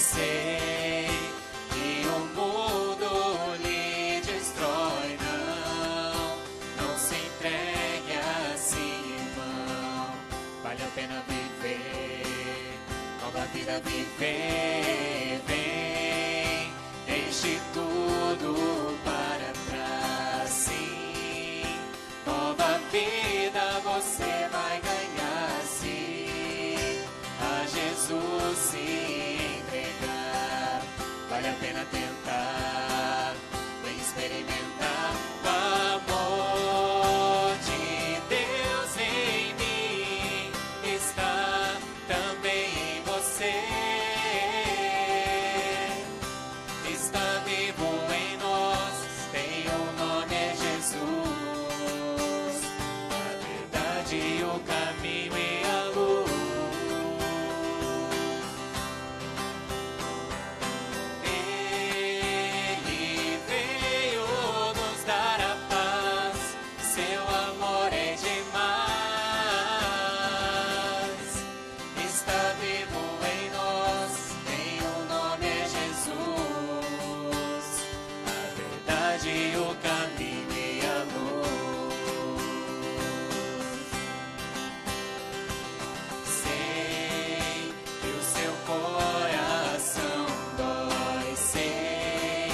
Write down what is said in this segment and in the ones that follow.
sei que o mundo lhe destrói, não se entregue assim, irmão. Vale a pena viver, nova vida viver, vem, deixe tudo para trás, sim, nova vida você vai ganhar, sim, a Jesus se entregar, vale a pena tentar, vem experimentar o amor de Deus em mim, está também em você, está vivo em nós, tem o nome é Jesus, a verdade, o caminho e a luz. Ele veio nos dar a paz, seu amor é demais, está vivo em nós, tem o nome é Jesus, a verdade, o caminho e a luz. Sei que o seu coração dói, sei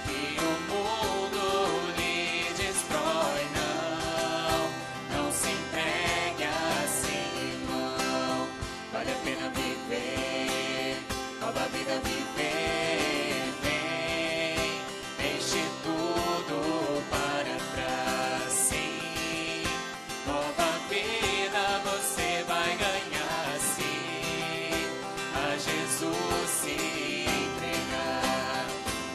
que o mundo lhe destrói, não se entregue assim, irmão, vale a pena viver, nova vida viver, vem, deixe tudo para trás, sim, nova vida você vai ganhar, sim, a Jesus se entregar,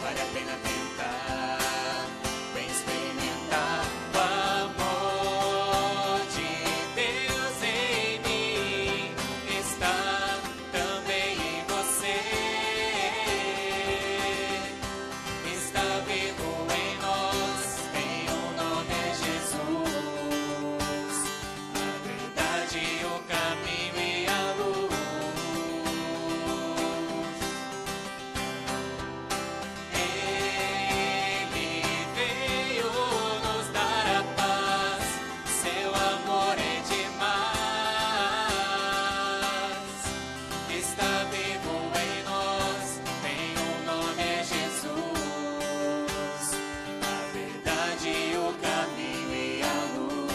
vale a pena tentar, vem experimentar o amor de Deus em mim, está também em você, está vivo em nós, tem o nome é Jesus, a verdade, o caminho e a luz. Ele veio nos dar a paz, seu amor é demais, está vivo em nós, tem o nome é Jesus, a verdade, o caminho e a luz.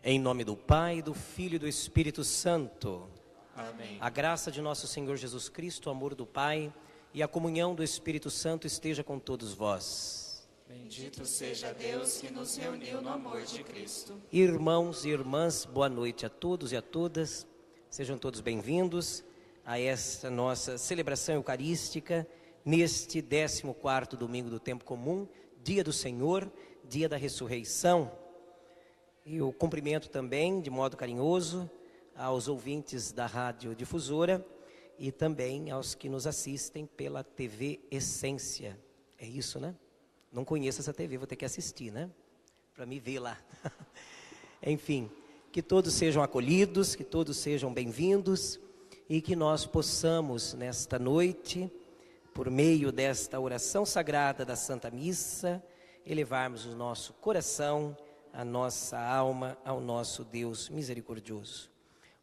Em nome do Pai, do Filho e do Espírito Santo. Amém. A graça de nosso Senhor Jesus Cristo, o amor do Pai e a comunhão do Espírito Santo esteja com todos vós. Bendito seja Deus que nos reuniu no amor de Cristo. Irmãos e irmãs, boa noite a todos e a todas. Sejam todos bem-vindos a esta nossa celebração eucarística, neste 14º domingo do tempo comum, dia do Senhor, dia da ressurreição. Eu cumprimento também, de modo carinhoso, aos ouvintes da Rádio Difusora e também aos que nos assistem pela TV Essência. É isso, né? Não conheço essa TV, vou ter que assistir, né? Para me ver lá. Enfim, que todos sejam acolhidos, que todos sejam bem-vindos e que nós possamos, nesta noite, por meio desta oração sagrada da Santa Missa, elevarmos o nosso coração, a nossa alma ao nosso Deus misericordioso.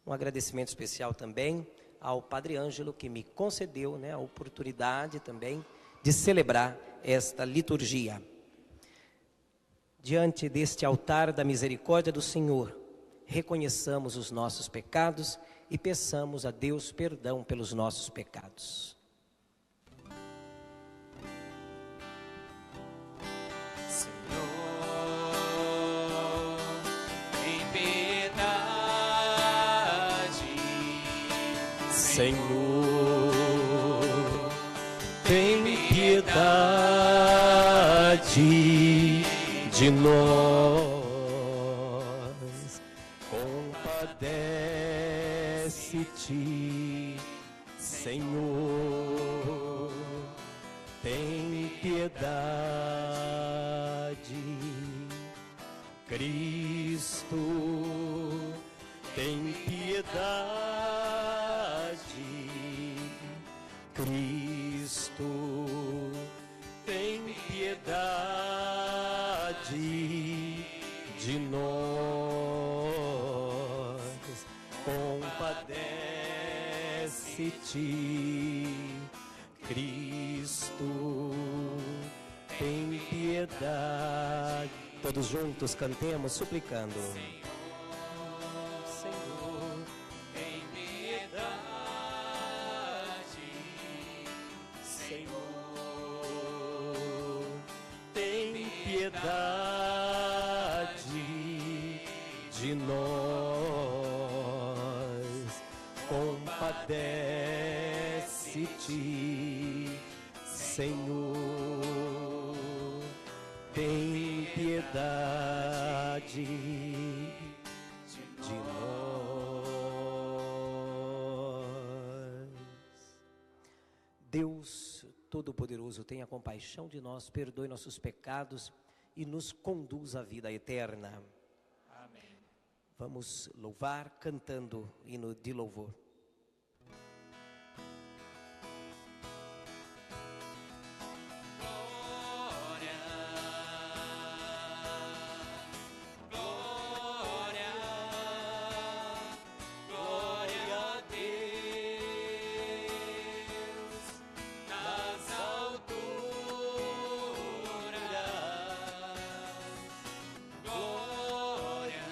Um agradecimento especial também ao Padre Ângelo, que me concedeu, a oportunidade também de celebrar esta liturgia. Diante deste altar da misericórdia do Senhor, reconheçamos os nossos pecados e peçamos a Deus perdão pelos nossos pecados. Senhor, tem piedade de nós, compadece-te, Senhor, tem piedade, Cristo, tem piedade. Cristo, tem piedade de nós, compadece-te. Cristo, tem piedade. Todos juntos cantemos, suplicando. Senhor, Tem piedade, Senhor, tem piedade de nós, compadece-te, Senhor, tem piedade de nós. Deus Todo-Poderoso, tenha compaixão de nós, perdoe nossos pecados e nos conduz à vida eterna. amém. Vamos louvar cantando hino de louvor. Glória, glória, glória a Deus nas alturas. Glória,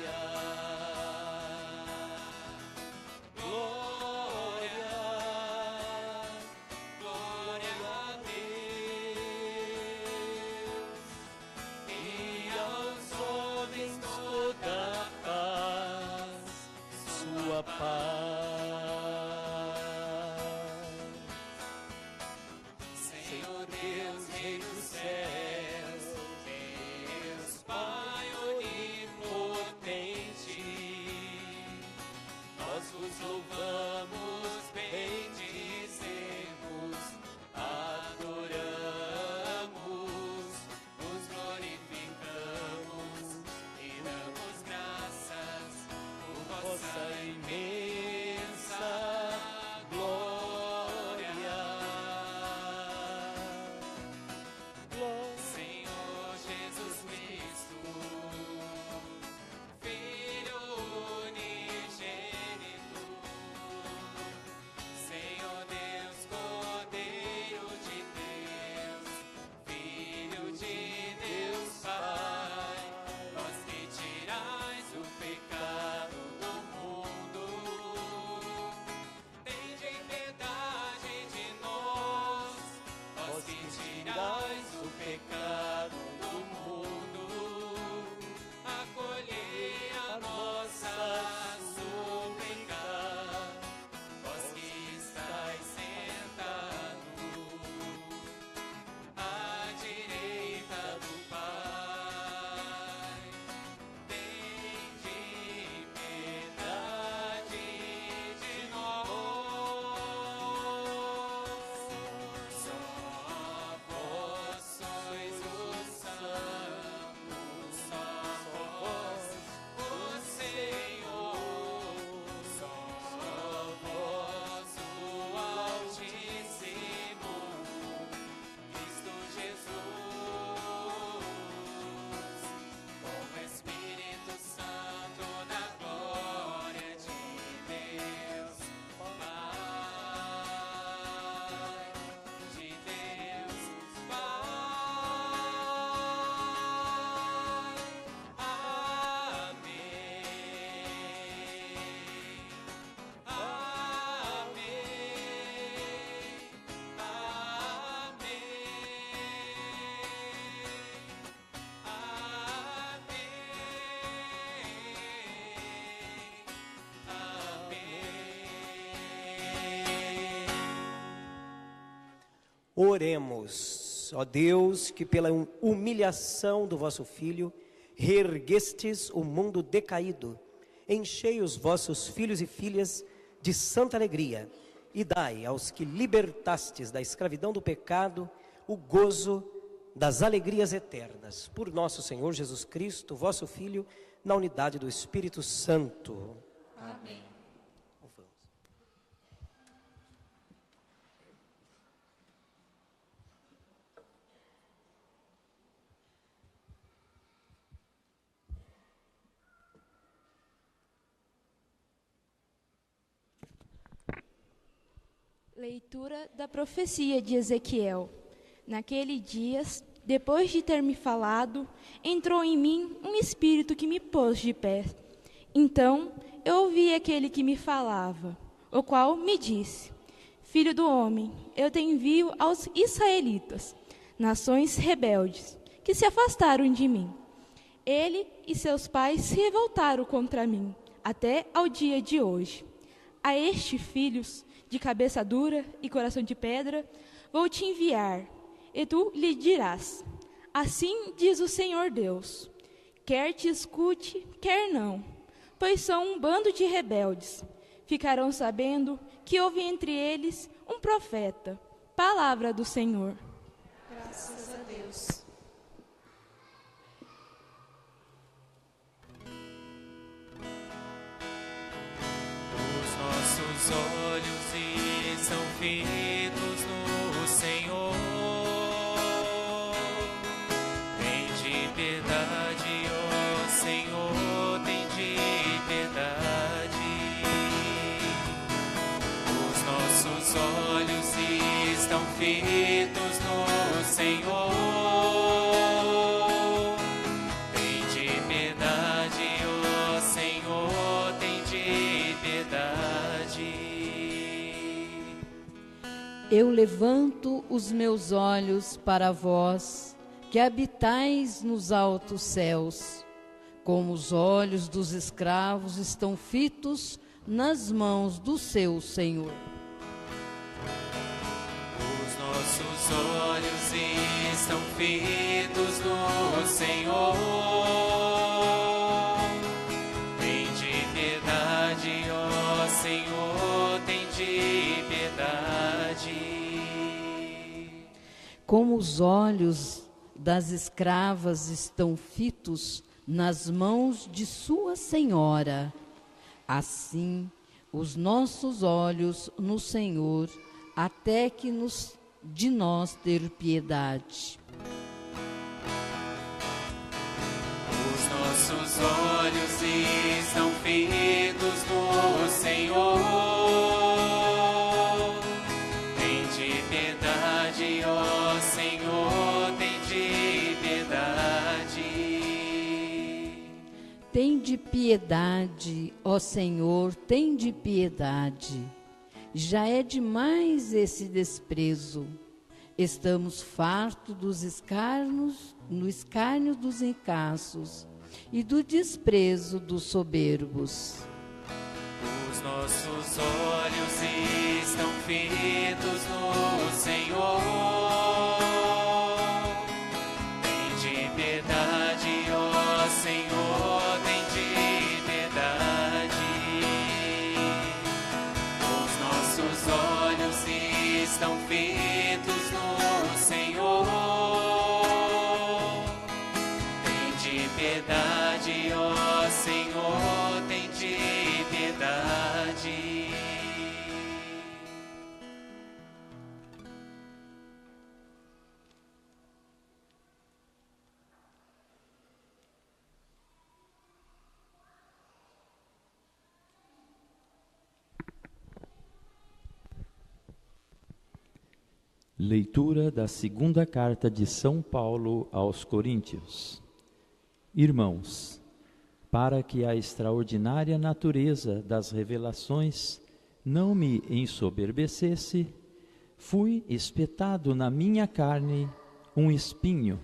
glória a Deus e aos homens toda paz, sua paz. Senhor Deus, Rei dos céus, Deus Pai onipotente, nós vos louvamos, bendizemos, adoramos, nos glorificamos e damos graças por vossa imensa glória. Senhor Jesus Cristo, Filho unigênito, Senhor Deus, Cordeiro de Deus, Filho de Deus Pai, vós que tirais o pecado do mundo, tende piedade de nós, vós que tirais o pecado do mundo, acolhei a nossa súplica, vós que estáis sentados à direita do Pai, tende piedade de nós. Só vós sois o Santo, só vós o Senhor, só vós o Altíssimo, Cristo Jesus, com o Espírito Santo na glória de Deus, Pai, de Deus, Pai. Amém. Oremos, ó Deus, que pela humilhação do vosso Filho, reerguestes o mundo decaído, enchei os vossos filhos e filhas de santa alegria, e dai aos que libertastes da escravidão do pecado o gozo das alegrias eternas. Por nosso Senhor Jesus Cristo, vosso Filho, na unidade do Espírito Santo. Amém. Vamos. Leitura da profecia de Ezequiel. Naquele dias, depois de ter me falado, entrou em mim um espírito que me pôs de pé. Então eu ouvi aquele que me falava, o qual me disse: Filho do homem, eu te envio aos israelitas, nações rebeldes, que se afastaram de mim. Ele e seus pais se revoltaram contra mim, até ao dia de hoje. A estes filhos de cabeça dura e coração de pedra, vou te enviar, e tu lhe dirás: assim diz o Senhor Deus, quer te escute, quer não, pois são um bando de rebeldes. Ficarão sabendo que houve entre eles um profeta. Palavra do Senhor. Graças a Deus. Os nossos olhos estão fitos no Senhor. Tem de piedade, ó Senhor, tem de piedade. Os nossos olhos estão fitos no Senhor. Tem de piedade, ó Senhor, tem de piedade. Eu levanto os meus olhos para vós, que habitais nos altos céus, como os olhos dos escravos estão fitos nas mãos do seu Senhor. Os nossos olhos estão fitos no Senhor. Tem de piedade, ó Senhor, tem de piedade. Como os olhos das escravas estão fitos nas mãos de sua senhora, assim os nossos olhos no Senhor, até que de nós ter piedade. Os nossos olhos estão fitos no Senhor. Tem de piedade, ó Senhor, tem de piedade. Tem de piedade, ó Senhor, tem de piedade. Já é demais esse desprezo. Estamos fartos dos escárnios, no escárnio dos incassos e do desprezo dos soberbos. Os nossos olhos estão fitos no Senhor. Tem de piedade, ó Senhor, tem de piedade. Os nossos olhos estão fitos no Senhor. Tem de piedade, ó Senhor, tem de piedade. Leitura da segunda carta de São Paulo aos Coríntios. Irmãos, para que a extraordinária natureza das revelações não me ensoberbecesse, fui espetado na minha carne um espinho,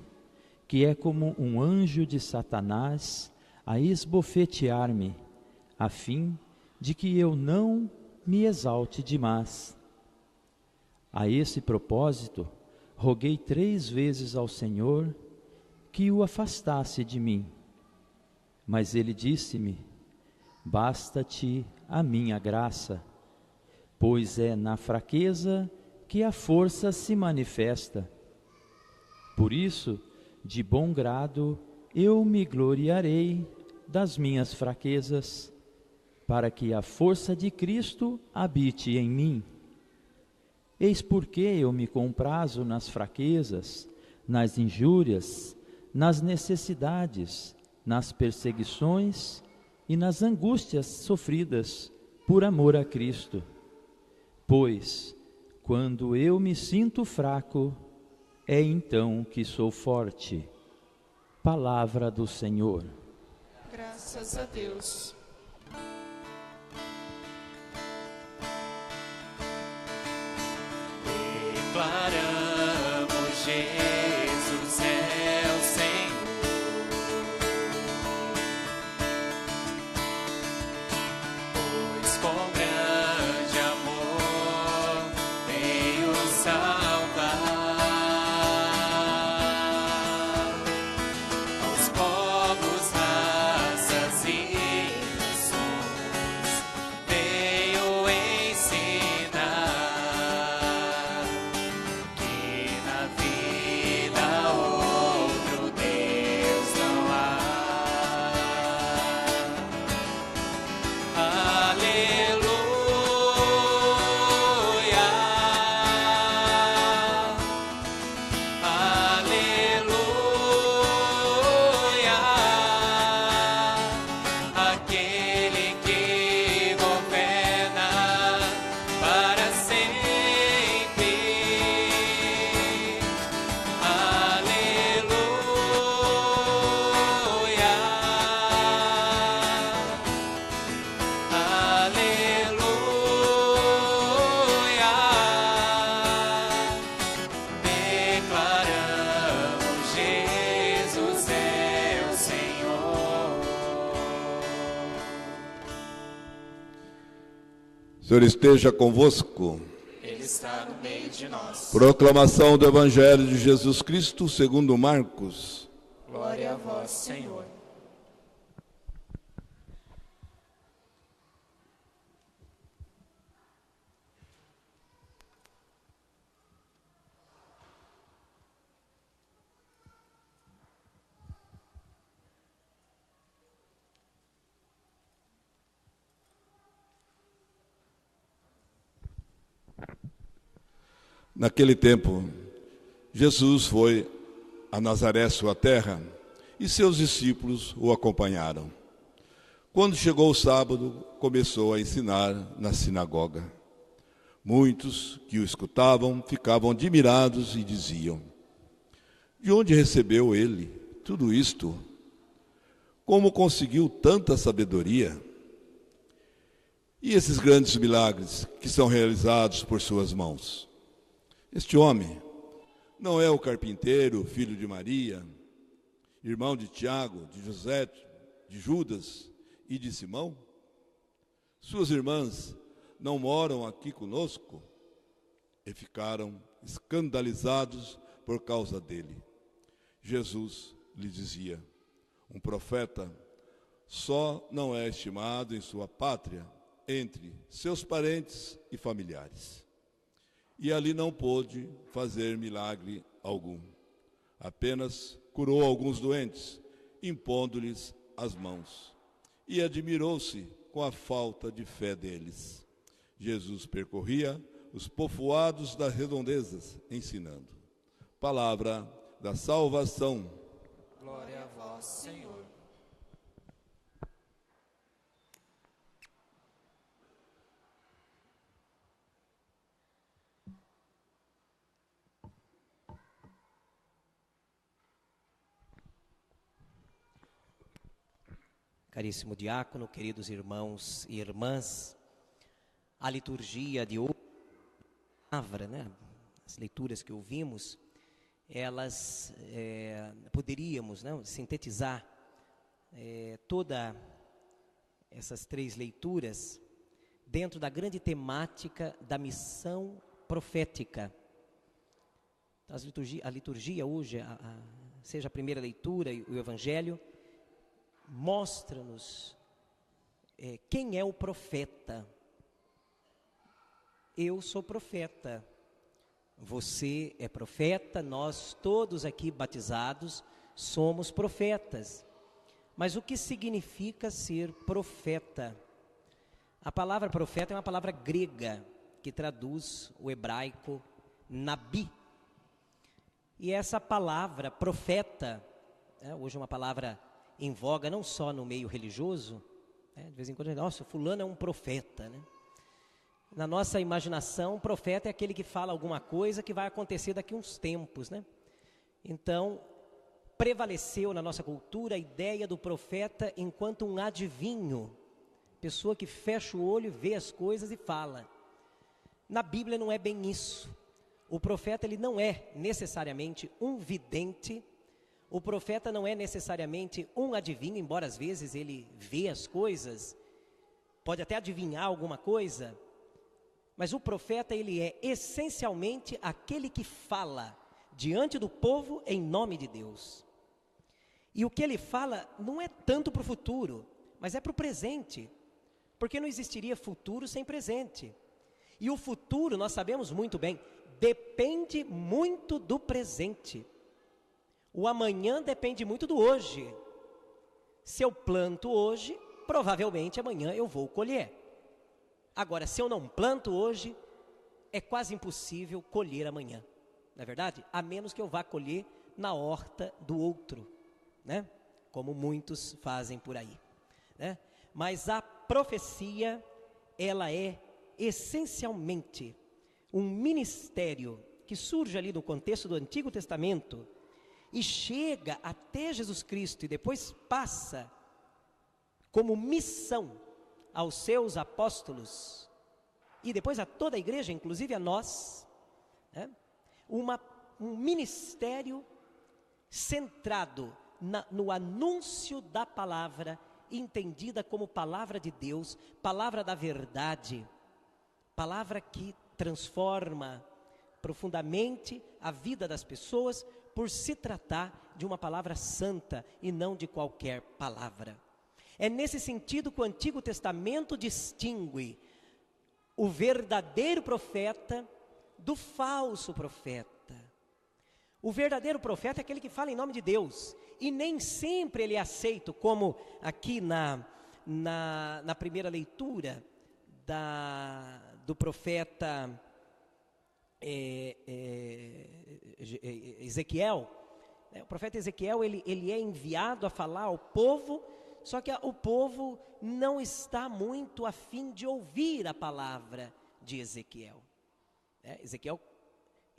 que é como um anjo de Satanás a esbofetear-me, a fim de que eu não me exalte demais. A esse propósito, roguei 3 vezes ao Senhor que o afastasse de mim. Mas ele disse-me: basta-te a minha graça, pois é na fraqueza que a força se manifesta. Por isso, de bom grado, eu me gloriarei das minhas fraquezas, para que a força de Cristo habite em mim. Eis porque eu me comprazo nas fraquezas, nas injúrias, nas necessidades, nas perseguições e nas angústias sofridas por amor a Cristo. Pois, quando eu me sinto fraco, é então que sou forte. Palavra do Senhor. Graças a Deus. Declaramos Jesus é o Senhor, pois com grande amor veio salvar aos povos, raças e nações, veio ensinar que na vida outro Deus não há. Aleluia, aleluia, aquele que governa para sempre. Aleluia, aleluia, declaramos Jesus é o Senhor. O Senhor esteja convosco. Ele está no meio de nós. Proclamação do Evangelho de Jesus Cristo segundo Marcos. Glória a vós, Senhor. Naquele tempo, Jesus foi a Nazaré, sua terra, e seus discípulos o acompanharam. Quando chegou o sábado, começou a ensinar na sinagoga. Muitos que o escutavam ficavam admirados e diziam: de onde recebeu ele tudo isto? Como conseguiu tanta sabedoria? E esses grandes milagres que são realizados por suas mãos? Este homem não é o carpinteiro, filho de Maria, irmão de Tiago, de José, de Judas e de Simão? Suas irmãs não moram aqui conosco? E ficaram escandalizados por causa dele. Jesus lhe dizia: um profeta só não é estimado em sua pátria, entre seus parentes e familiares. E ali não pôde fazer milagre algum. Apenas curou alguns doentes, impondo-lhes as mãos. E admirou-se com a falta de fé deles. Jesus percorria os povoados das redondezas, ensinando. Palavra da salvação. Glória a vós, Senhor. Caríssimo diácono, queridos irmãos e irmãs, a liturgia de hoje, as leituras que ouvimos, elas poderíamos sintetizar toda essas três leituras dentro da grande temática da missão profética. A liturgia hoje, seja a primeira leitura e o Evangelho, mostra-nos quem é o profeta. Eu sou profeta, você é profeta, nós todos aqui batizados somos profetas. Mas o que significa ser profeta? A palavra profeta é uma palavra grega que traduz o hebraico nabi. E essa palavra profeta, hoje é uma palavra em voga não só no meio religioso, de vez em quando a gente, nossa, fulano é um profeta, né? Na nossa imaginação, profeta é aquele que fala alguma coisa que vai acontecer daqui a uns tempos, né? Então, prevaleceu na nossa cultura a ideia do profeta enquanto um adivinho, pessoa que fecha o olho, vê as coisas e fala. Na Bíblia não é bem isso. O profeta ele não é necessariamente um vidente, o profeta não é necessariamente um adivinho, embora às vezes ele vê as coisas, pode até adivinhar alguma coisa, mas o profeta ele é essencialmente aquele que fala diante do povo em nome de Deus. E o que ele fala não é tanto para o futuro, mas é para o presente, porque não existiria futuro sem presente. E o futuro, nós sabemos muito bem, depende muito do presente. O amanhã depende muito do hoje. Se eu planto hoje, provavelmente amanhã eu vou colher. Agora, se eu não planto hoje, é quase impossível colher amanhã. Não é verdade? A menos que eu vá colher na horta do outro, né? Como muitos fazem por aí, né? Mas a profecia, ela é essencialmente um ministério que surge ali no contexto do Antigo Testamento e chega até Jesus Cristo e depois passa como missão aos seus apóstolos e depois a toda a igreja, inclusive a nós, né? Um ministério centrado no anúncio da palavra, entendida como palavra de Deus, palavra da verdade, palavra que transforma profundamente a vida das pessoas por se tratar de uma palavra santa e não de qualquer palavra. É nesse sentido que o Antigo Testamento distingue o verdadeiro profeta do falso profeta. O verdadeiro profeta é aquele que fala em nome de Deus, e nem sempre ele é aceito, como aqui na primeira leitura do profeta Ezequiel. O profeta Ezequiel ele é enviado a falar ao povo, só que o povo não está muito a fim de ouvir a palavra de Ezequiel. Ezequiel,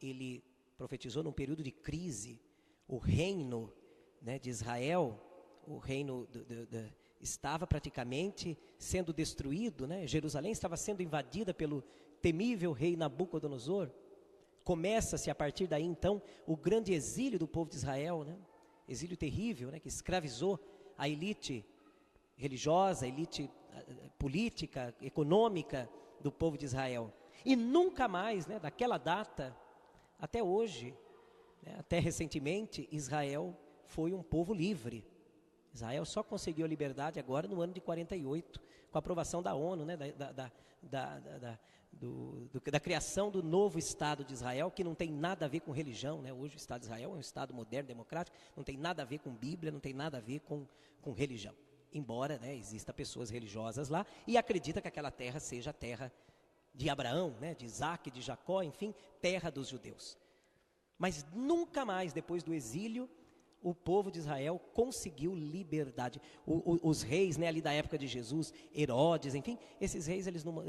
ele profetizou num período de crise. O reino, né, de Israel, o reino estava praticamente sendo destruído, né? Jerusalém estava sendo invadida pelo temível rei Nabucodonosor. Começa-se a partir daí então o grande exílio do povo de Israel, né? Exílio terrível, né, que escravizou a elite religiosa, a elite política, econômica do povo de Israel. E nunca mais, né, daquela data até hoje, né, até recentemente, Israel foi um povo livre. Israel só conseguiu a liberdade agora no ano de 48, com a aprovação da ONU, né, da criação do novo Estado de Israel, que não tem nada a ver com religião, né? Hoje o Estado de Israel é um Estado moderno, democrático, não tem nada a ver com Bíblia, não tem nada a ver com religião. Embora, né, exista pessoas religiosas lá e acredita que aquela terra seja a terra de Abraão, né, de Isaac, de Jacó, enfim, terra dos judeus. Mas nunca mais, depois do exílio, o povo de Israel conseguiu liberdade. Os reis, né, ali da época de Jesus, Herodes, enfim, esses reis, eles não,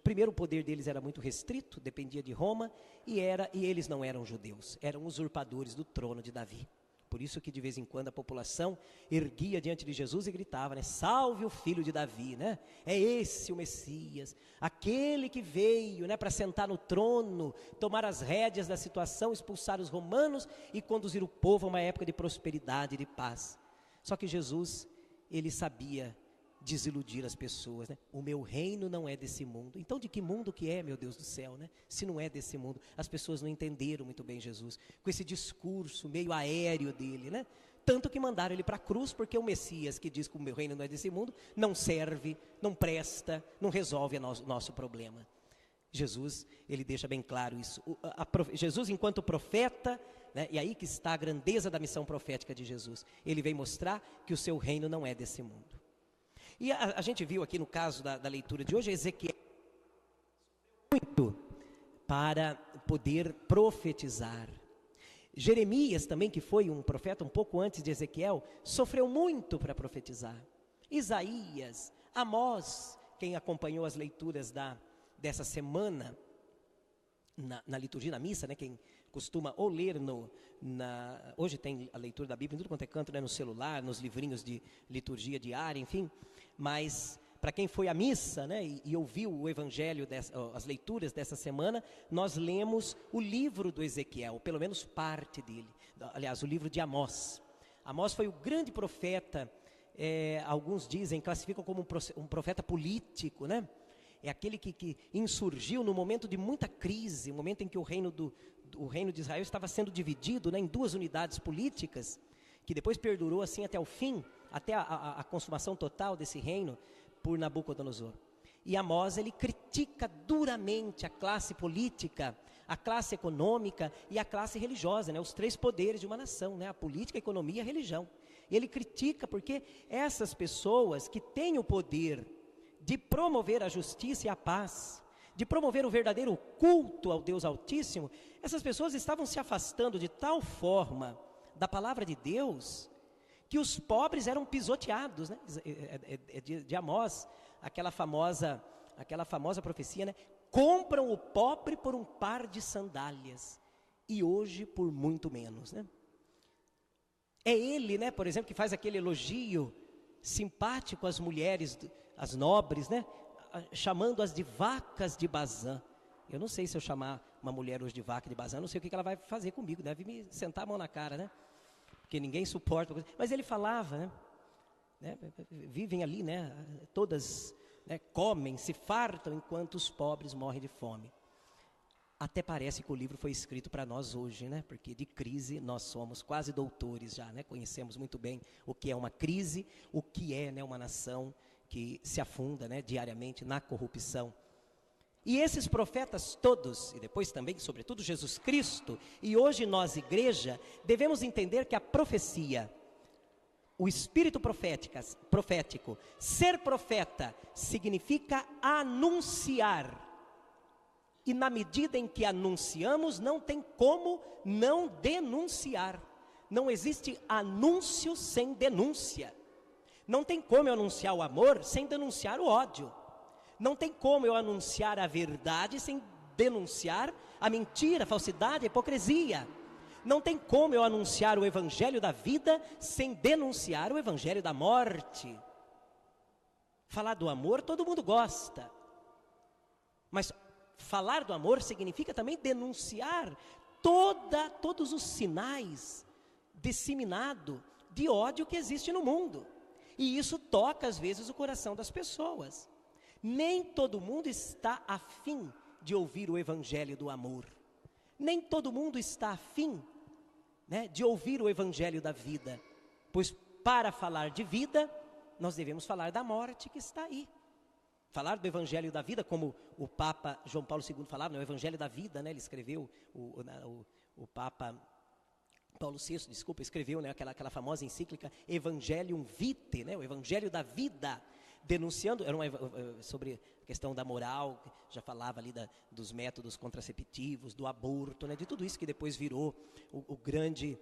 primeiro o poder deles era muito restrito, dependia de Roma, e eles não eram judeus, eram usurpadores do trono de Davi. Por isso que de vez em quando a população erguia diante de Jesus e gritava, né? Salve o filho de Davi, né? É esse o Messias, aquele que veio, né, para sentar no trono, tomar as rédeas da situação, expulsar os romanos e conduzir o povo a uma época de prosperidade e de paz. Só que Jesus, ele sabia desiludir as pessoas, né? O meu reino não é desse mundo. Então de que mundo que é, meu Deus do céu, né? Se não é desse mundo. As pessoas não entenderam muito bem Jesus, com esse discurso meio aéreo dele, né? Tanto que mandaram ele para a cruz, porque o Messias que diz que o meu reino não é desse mundo, não serve, não presta, não resolve o nosso problema. Jesus, ele deixa bem claro isso. Jesus enquanto profeta, né? E aí que está a grandeza da missão profética de Jesus. Ele vem mostrar que o seu reino não é desse mundo. E a gente viu aqui no caso da leitura de hoje, Ezequiel muito para poder profetizar. Jeremias também, que foi um profeta um pouco antes de Ezequiel, sofreu muito para profetizar. Isaías, Amós, quem acompanhou as leituras dessa semana, na liturgia, na missa, né? Quem costuma ou ler hoje tem a leitura da Bíblia em tudo quanto é canto, né? No celular, nos livrinhos de liturgia diária, enfim, mas para quem foi à missa, né? e ouviu o evangelho, as leituras dessa semana, nós lemos o livro do Ezequiel, pelo menos parte dele, aliás, o livro de Amós. Amós foi o grande profeta, alguns dizem, classificam como um profeta político, né? É aquele que insurgiu no momento de muita crise, no momento em que o reino de Israel estava sendo dividido, né, em duas unidades políticas, que depois perdurou assim até o fim, até a consumação total desse reino por Nabucodonosor. E Amós, ele critica duramente a classe política, a classe econômica e a classe religiosa, né, os três poderes de uma nação, né, a política, a economia e a religião. E ele critica porque essas pessoas que têm o poder de promover a justiça e a paz, de promover o verdadeiro culto ao Deus Altíssimo, essas pessoas estavam se afastando de tal forma da palavra de Deus, que os pobres eram pisoteados, né? De Amós, aquela famosa profecia, né? Compram o pobre por um par de sandálias, e hoje por muito menos, né? É ele, né, por exemplo, que faz aquele elogio simpático às mulheres, as nobres, né? Chamando-as de vacas de Bazã. Eu não sei se eu chamar uma mulher hoje de vaca de Bazã, não sei o que ela vai fazer comigo, deve me sentar a mão na cara, né? Porque ninguém suporta. Mas ele falava, né? Vivem ali, né? Todas, né? Comem, se fartam, enquanto os pobres morrem de fome. Até parece que o livro foi escrito para nós hoje, né? Porque de crise nós somos quase doutores já, né? Conhecemos muito bem o que é uma crise, o que é, né, uma nação que se afunda, né, diariamente na corrupção. E esses profetas todos, e depois também, sobretudo, Jesus Cristo, e hoje nós, igreja, devemos entender que a profecia, o espírito profético, ser profeta, significa anunciar. E na medida em que anunciamos, não tem como não denunciar. Não existe anúncio sem denúncia. Não tem como eu anunciar o amor sem denunciar o ódio. Não tem como eu anunciar a verdade sem denunciar a mentira, a falsidade, a hipocrisia. Não tem como eu anunciar o evangelho da vida sem denunciar o evangelho da morte. Falar do amor todo mundo gosta, mas falar do amor significa também denunciar todos os sinais disseminados de ódio que existe no mundo. E isso toca às vezes o coração das pessoas. Nem todo mundo está afim de ouvir o evangelho do amor. Nem todo mundo está afim, né, de ouvir o evangelho da vida. Pois para falar de vida, nós devemos falar da morte que está aí. Falar do evangelho da vida, como o Papa João Paulo II falava, né, o evangelho da vida, né, ele escreveu, o Papa Paulo VI, escreveu, né, aquela famosa encíclica Evangelium Vitae, né, o evangelho da vida, denunciando, sobre a questão da moral, já falava ali dos métodos contraceptivos, do aborto, né, de tudo isso que depois virou o grande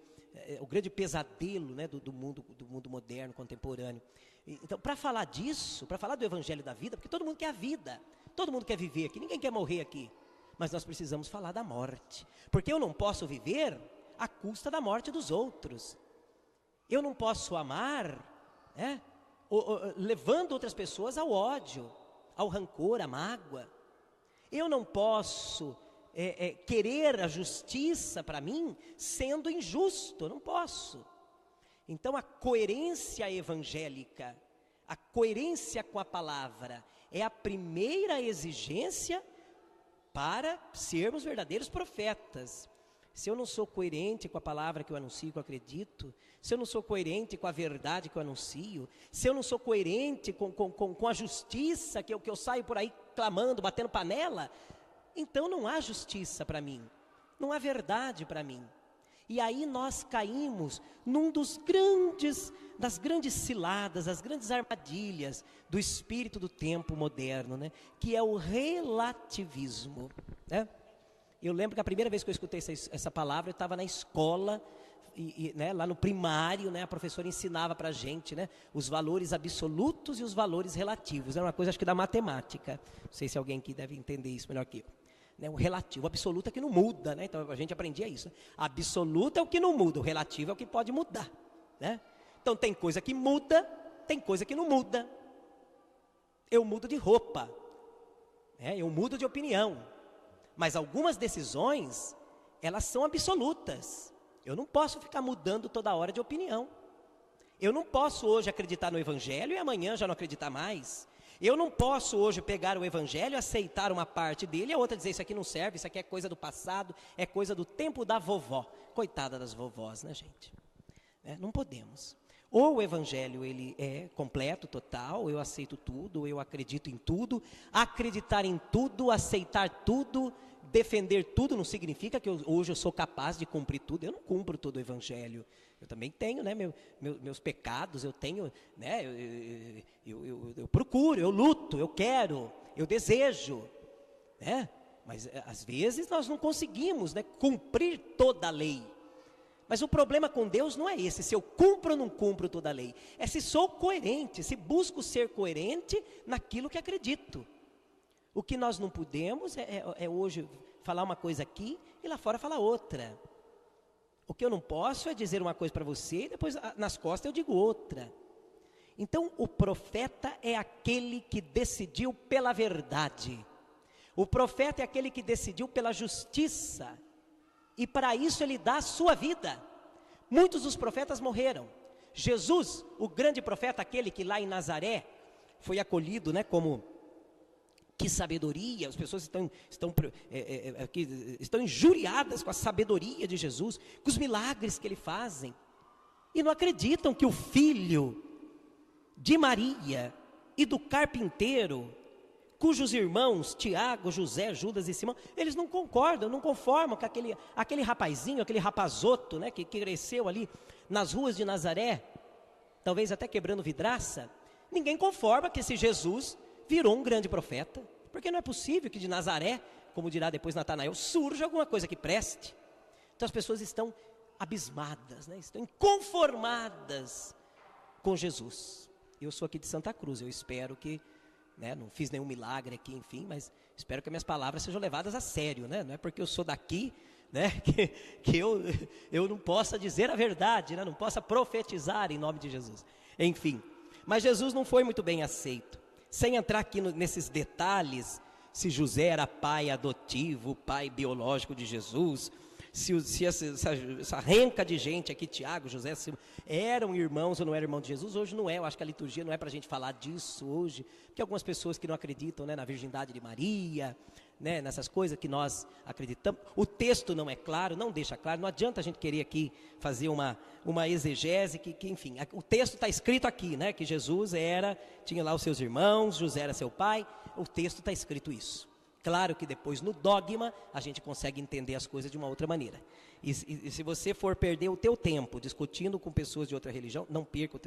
pesadelo, né, do mundo moderno, contemporâneo. Então, para falar disso, para falar do evangelho da vida, porque todo mundo quer a vida, todo mundo quer viver aqui, ninguém quer morrer aqui, mas nós precisamos falar da morte, porque eu não posso viver à custa da morte dos outros. Eu não posso amar, né, levando outras pessoas ao ódio, ao rancor, à mágoa. Eu não posso querer a justiça para mim sendo injusto, eu não posso. Então a coerência evangélica, a coerência com a palavra é a primeira exigência para sermos verdadeiros profetas. Se eu não sou coerente com a palavra que eu anuncio, que eu acredito, se eu não sou coerente com a verdade que eu anuncio, se eu não sou coerente com a justiça que eu saio por aí clamando, batendo panela, então não há justiça para mim, não há verdade para mim. E aí nós caímos das grandes ciladas, das grandes armadilhas do espírito do tempo moderno, né? Que é o relativismo, né? Eu lembro que a primeira vez que eu escutei essa palavra, eu estava na escola, né, lá no primário, né, a professora ensinava para a gente, né, os valores absolutos e os valores relativos. Era uma coisa, acho que da matemática. Não sei se alguém aqui deve entender isso melhor que eu. Né, o relativo, o absoluto é que não muda, né? Então a gente aprendia isso. Né? Absoluto é o que não muda, o relativo é o que pode mudar. Né? Então tem coisa que muda, tem coisa que não muda. Eu mudo de roupa, né? Eu mudo de opinião, mas algumas decisões, elas são absolutas. Eu não posso ficar mudando toda hora de opinião. Eu não posso hoje acreditar no Evangelho e amanhã já não acreditar mais. Eu não posso hoje pegar o Evangelho, aceitar uma parte dele e a outra dizer isso aqui não serve, isso aqui é coisa do passado, é coisa do tempo da vovó. Coitada das vovós, né, gente? Não podemos. Ou o Evangelho ele é completo, total, eu aceito tudo, eu acredito em tudo. Acreditar em tudo, aceitar tudo, defender tudo não significa que hoje eu sou capaz de cumprir tudo. Eu não cumpro todo o Evangelho. Eu também tenho, né, meus pecados, eu tenho, né, eu procuro, eu luto, eu quero, eu desejo, né? Mas às vezes nós não conseguimos, né, cumprir toda a lei. Mas o problema com Deus não é esse, se eu cumpro ou não cumpro toda a lei. É se sou coerente, se busco ser coerente naquilo que acredito. O que nós não podemos é hoje falar uma coisa aqui e lá fora falar outra. O que eu não posso é dizer uma coisa para você e depois nas costas eu digo outra. Então o profeta é aquele que decidiu pela verdade. O profeta é aquele que decidiu pela justiça. E para isso ele dá a sua vida. Muitos dos profetas morreram. Jesus, o grande profeta, aquele que lá em Nazaré foi acolhido, né, como... Que sabedoria, as pessoas estão injuriadas com a sabedoria de Jesus, com os milagres que ele fazem. E não acreditam que o filho de Maria e do carpinteiro, cujos irmãos, Tiago, José, Judas e Simão, eles não concordam, não conformam com aquele rapazinho, aquele rapazoto, né, que cresceu ali nas ruas de Nazaré, talvez até quebrando vidraça. Ninguém conforma que esse Jesus virou um grande profeta, porque não é possível que de Nazaré, como dirá depois Natanael, surja alguma coisa que preste. Então as pessoas estão abismadas, né? Estão inconformadas com Jesus. Eu sou aqui de Santa Cruz, eu espero que, né, não fiz nenhum milagre aqui, enfim, mas espero que minhas palavras sejam levadas a sério, né? Não é porque eu sou daqui, né, que eu não possa dizer a verdade, né? Não possa profetizar em nome de Jesus. Enfim, mas Jesus não foi muito bem aceito. Sem entrar aqui nesses detalhes, se José era pai adotivo, pai biológico de Jesus, se essa renca de gente aqui, Tiago, José, eram irmãos ou não eram irmãos de Jesus, hoje não é, eu acho que a liturgia não é para a gente falar disso hoje, porque algumas pessoas que não acreditam, né, na virgindade de Maria, né, nessas coisas que nós acreditamos, o texto não é claro, não deixa claro, não adianta a gente querer aqui fazer uma exegese, que enfim, o texto está escrito aqui, né, que Jesus tinha lá os seus irmãos, José era seu pai, o texto está escrito isso. Claro que depois no dogma a gente consegue entender as coisas de uma outra maneira. E se você for perder o teu tempo discutindo com pessoas de outra religião, não perca,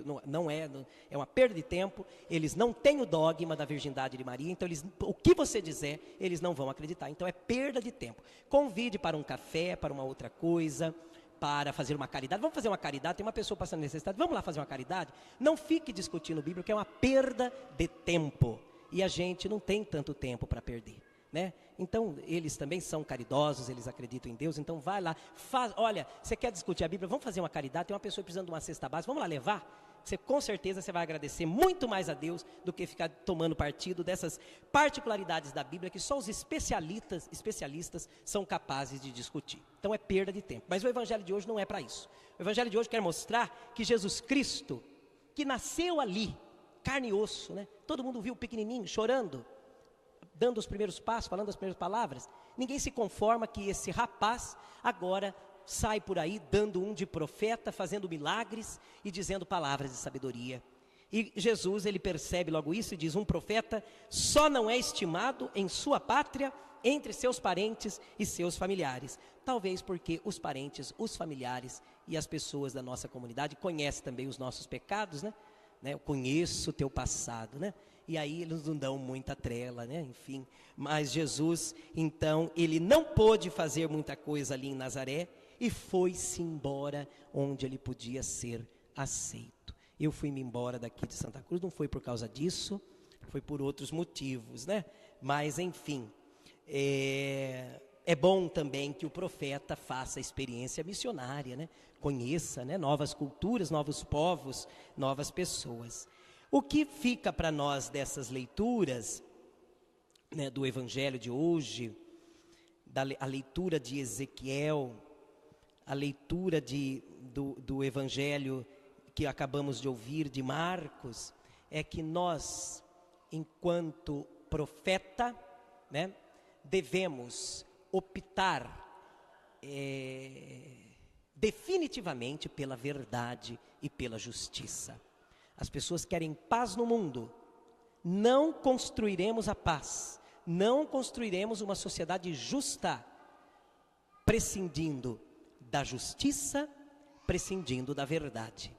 é uma perda de tempo. Eles não têm o dogma da virgindade de Maria, então o que você dizer, eles não vão acreditar. Então é perda de tempo. Convide para um café, para uma outra coisa, para fazer uma caridade. Vamos fazer uma caridade, tem uma pessoa passando necessidade, vamos lá fazer uma caridade? Não fique discutindo Bíblia, porque é uma perda de tempo. E a gente não tem tanto tempo para perder. Né? Então eles também são caridosos, eles acreditam em Deus, então vai lá, olha, você quer discutir a Bíblia, vamos fazer uma caridade, tem uma pessoa precisando de uma cesta básica, vamos lá levar, com certeza você vai agradecer muito mais a Deus do que ficar tomando partido dessas particularidades da Bíblia que só os especialistas são capazes de discutir. Então é perda de tempo, mas o Evangelho de hoje não é para isso. O Evangelho de hoje quer mostrar que Jesus Cristo, que nasceu ali, carne e osso, né? Todo mundo viu pequenininho, chorando, dando os primeiros passos, falando as primeiras palavras. Ninguém se conforma que esse rapaz agora sai por aí dando um de profeta, fazendo milagres e dizendo palavras de sabedoria. E Jesus, ele percebe logo isso e diz, um profeta só não é estimado em sua pátria entre seus parentes e seus familiares. Talvez porque os parentes, os familiares e as pessoas da nossa comunidade conhecem também os nossos pecados, né? Eu conheço o teu passado, né? E aí eles não dão muita trela, né? Enfim, mas Jesus, então, ele não pôde fazer muita coisa ali em Nazaré e foi-se embora onde ele podia ser aceito. Eu fui-me embora daqui de Santa Cruz, não foi por causa disso, foi por outros motivos, né? Mas, enfim, é bom também que o profeta faça a experiência missionária, né? Conheça, né? Novas culturas, novos povos, novas pessoas. O que fica para nós dessas leituras, né, do Evangelho de hoje, a leitura de Ezequiel, a leitura do Evangelho que acabamos de ouvir de Marcos, é que nós, enquanto profeta, né, devemos optar definitivamente pela verdade e pela justiça. As pessoas querem paz no mundo. Não construiremos a paz, não construiremos uma sociedade justa, prescindindo da justiça, prescindindo da verdade.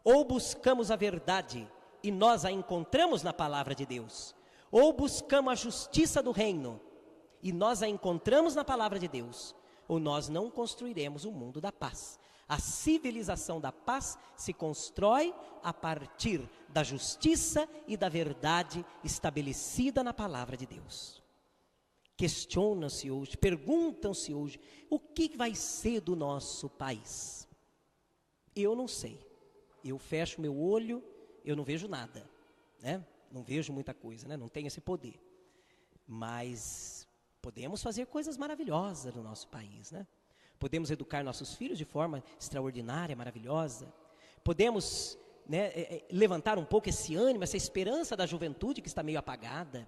Ou buscamos a verdade e nós a encontramos na palavra de Deus, ou buscamos a justiça do reino e nós a encontramos na palavra de Deus, ou nós não construiremos o mundo da paz. A civilização da paz se constrói a partir da justiça e da verdade estabelecida na palavra de Deus. Questionam-se hoje, perguntam-se hoje, o que vai ser do nosso país? Eu não sei. Eu fecho meu olho, eu não vejo nada, né? Não vejo muita coisa, né? Não tenho esse poder. Mas podemos fazer coisas maravilhosas no nosso país, né? Podemos educar nossos filhos de forma extraordinária, maravilhosa. Podemos, né, levantar um pouco esse ânimo, essa esperança da juventude que está meio apagada,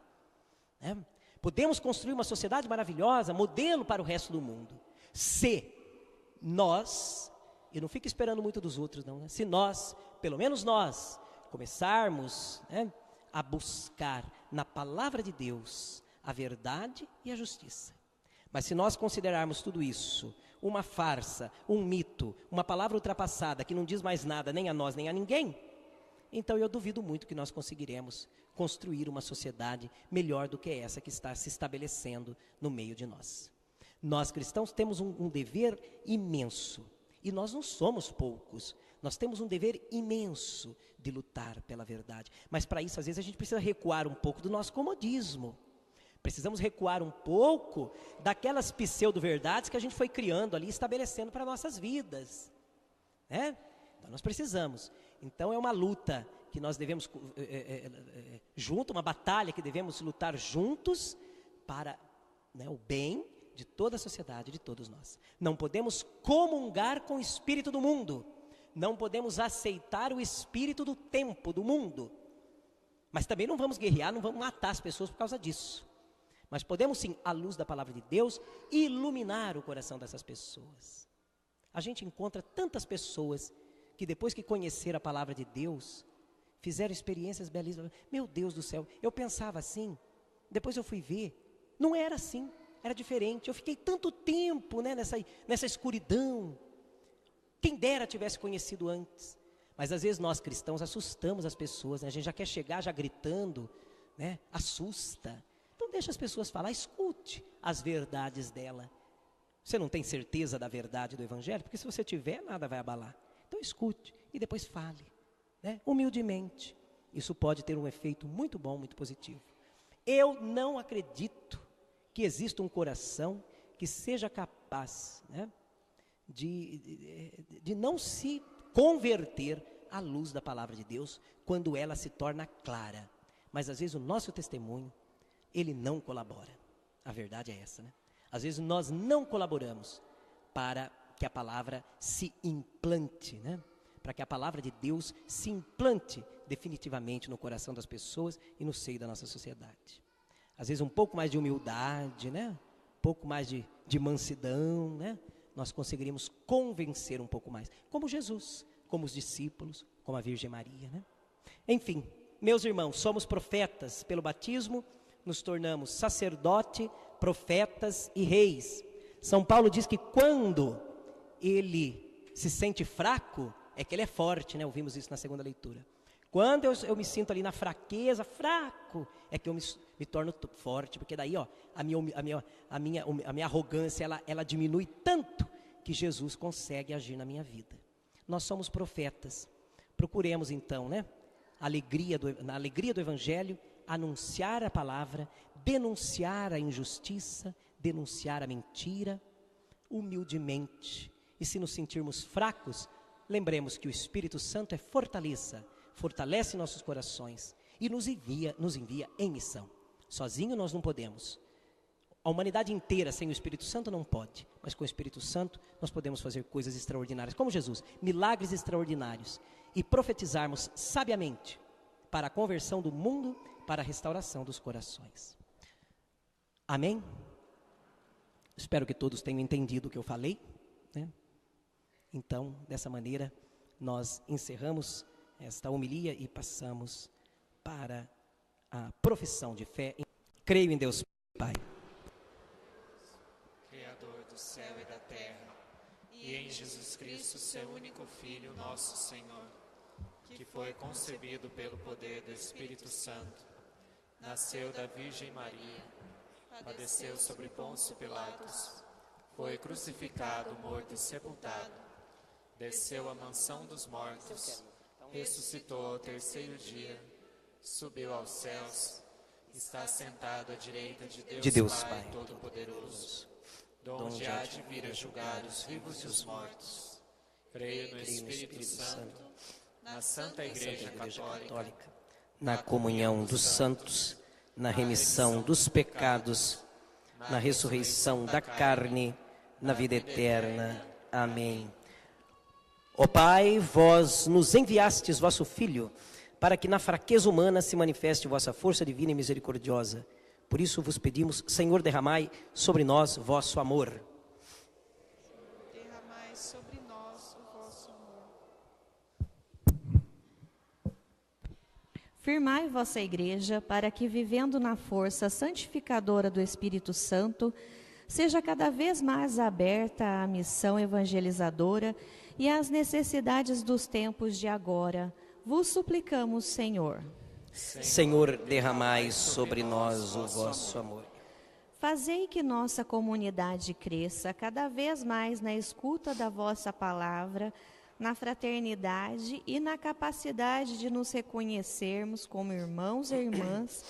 né? Podemos construir uma sociedade maravilhosa, modelo para o resto do mundo. Se nós, e não fique esperando muito dos outros não, né? Se nós, pelo menos nós, começarmos, né, a buscar na palavra de Deus a verdade e a justiça. Mas se nós considerarmos tudo isso uma farsa, um mito, uma palavra ultrapassada que não diz mais nada nem a nós nem a ninguém, então eu duvido muito que nós conseguiremos construir uma sociedade melhor do que essa que está se estabelecendo no meio de nós. Nós cristãos temos um dever imenso, e nós não somos poucos, nós temos um dever imenso de lutar pela verdade, mas para isso às vezes a gente precisa recuar um pouco do nosso comodismo. Precisamos recuar um pouco daquelas pseudo-verdades que a gente foi criando ali, estabelecendo para nossas vidas, né? Então nós precisamos. Então é uma luta que nós devemos, uma batalha que devemos lutar juntos para, né, o bem de toda a sociedade, de todos nós. Não podemos comungar com o espírito do mundo, não podemos aceitar o espírito do tempo, do mundo, mas também não vamos guerrear, não vamos matar as pessoas por causa disso. Mas podemos sim, à luz da palavra de Deus, iluminar o coração dessas pessoas. A gente encontra tantas pessoas que depois que conheceram a palavra de Deus, fizeram experiências belíssimas. Meu Deus do céu, eu pensava assim, depois eu fui ver, não era assim, era diferente. Eu fiquei tanto tempo, né, nessa escuridão. Quem dera tivesse conhecido antes. Mas às vezes nós cristãos assustamos as pessoas, né? A gente já quer chegar já gritando, né? Assusta. Então deixa as pessoas falar, escute as verdades dela. Você não tem certeza da verdade do Evangelho? Porque se você tiver, nada vai abalar. Então escute e depois fale, né? Humildemente. Isso pode ter um efeito muito bom, muito positivo. Eu não acredito que exista um coração que seja capaz, né, de não se converter à luz da palavra de Deus quando ela se torna clara. Mas às vezes o nosso testemunho, ele não colabora. A verdade é essa, né? Às vezes nós não colaboramos para que a palavra se implante, né? Para que a palavra de Deus se implante definitivamente no coração das pessoas e no seio da nossa sociedade. Às vezes um pouco mais de humildade, né? Um pouco mais de mansidão, né? Nós conseguiríamos convencer um pouco mais, como Jesus, como os discípulos, como a Virgem Maria, né? Enfim, meus irmãos, somos profetas pelo batismo, nos tornamos sacerdote, profetas e reis. São Paulo diz que quando ele se sente fraco, é que ele é forte, né? Ouvimos isso na segunda leitura. Quando eu me sinto ali na fraqueza, fraco, é que eu me torno forte, porque daí, ó, a minha arrogância, ela diminui tanto que Jesus consegue agir na minha vida. Nós somos profetas. Procuremos então, né? Na alegria do Evangelho, anunciar a palavra, denunciar a injustiça, denunciar a mentira, humildemente. E se nos sentirmos fracos, lembremos que o Espírito Santo é fortalece nossos corações e nos envia em missão. Sozinho nós não podemos. A humanidade inteira sem o Espírito Santo não pode, mas com o Espírito Santo nós podemos fazer coisas extraordinárias, como Jesus, milagres extraordinários, e profetizarmos sabiamente para a conversão do mundo, para a restauração dos corações. Amém? Espero que todos tenham entendido o que eu falei, né? Então, dessa maneira, nós encerramos esta homilia e passamos para a profissão de fé. Creio em Deus Pai, Criador do céu e da terra, e em Jesus Cristo, seu único Filho, nosso Senhor, que foi concebido pelo poder do Espírito Santo, nasceu da Virgem Maria, padeceu sobre Pôncio Pilatos, foi crucificado, morto e sepultado, desceu à mansão dos mortos, ressuscitou ao terceiro dia, subiu aos céus, está sentado à direita de Deus Pai Todo-Poderoso, donde há de vir a julgar os vivos e os mortos. Creio no Espírito Santo, na Santa Igreja Católica, na comunhão dos santos, na remissão dos pecados, na ressurreição da carne, na vida eterna. Amém. Ó Pai, vós nos enviastes vosso Filho, para que na fraqueza humana se manifeste vossa força divina e misericordiosa. Por isso vos pedimos, Senhor, derramai sobre nós vosso amor. Derramai sobre nós o vosso amor. Firmai vossa Igreja, para que, vivendo na força santificadora do Espírito Santo, seja cada vez mais aberta à missão evangelizadora e às necessidades dos tempos de agora. Vos suplicamos, Senhor. Senhor, derramai sobre nós o vosso amor. Fazei que nossa comunidade cresça cada vez mais na escuta da vossa palavra, na fraternidade e na capacidade de nos reconhecermos como irmãos e irmãs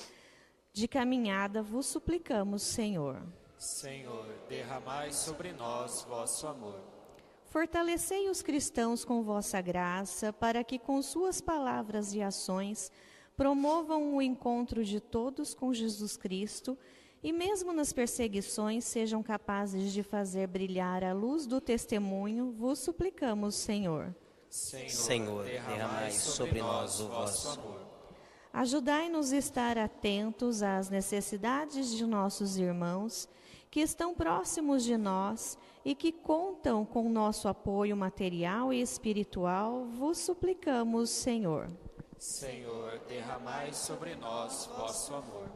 de caminhada. Vos suplicamos, Senhor. Senhor, derramai sobre nós vosso amor. Fortalecei os cristãos com vossa graça, para que com suas palavras e ações promovam o encontro de todos com Jesus Cristo e mesmo nas perseguições sejam capazes de fazer brilhar a luz do testemunho. Vos suplicamos, Senhor. Senhor, derramai sobre nós o vosso amor. Ajudai-nos a estar atentos às necessidades de nossos irmãos que estão próximos de nós e que contam com nosso apoio material e espiritual. Vos suplicamos, Senhor. Senhor, derramai sobre nós vosso amor.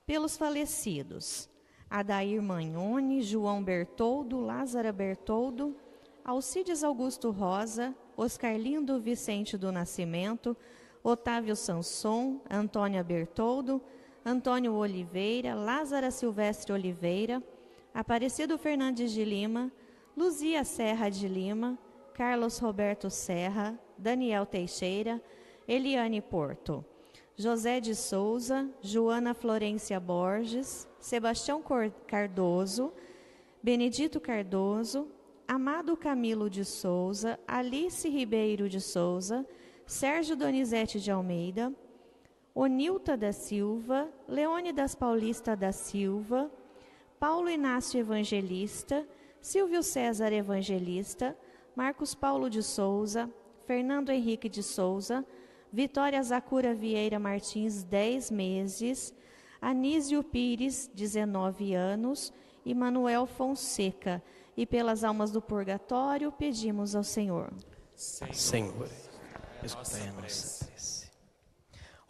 Pelos falecidos, Adair Magnoni, João Bertoldo, Lázara Bertoldo, Alcides Augusto Rosa, Oscar Lindo Vicente do Nascimento, Otávio Sanson, Antônia Bertoldo, Antônio Oliveira, Lázara Silvestre Oliveira, Aparecido Fernandes de Lima, Luzia Serra de Lima, Carlos Roberto Serra, Daniel Teixeira, Eliane Porto, José de Souza, Joana Florência Borges, Sebastião Cardoso, Benedito Cardoso, Amado Camilo de Souza, Alice Ribeiro de Souza, Sérgio Donizete de Almeida, Onilta da Silva, Leônidas Paulista da Silva, Paulo Inácio Evangelista, Silvio César Evangelista, Marcos Paulo de Souza, Fernando Henrique de Souza, Vitória Zacura Vieira Martins, 10 meses, Anísio Pires, 19 anos, e Manuel Fonseca. E pelas almas do purgatório, pedimos ao Senhor. Senhor, escutai a nossa prece.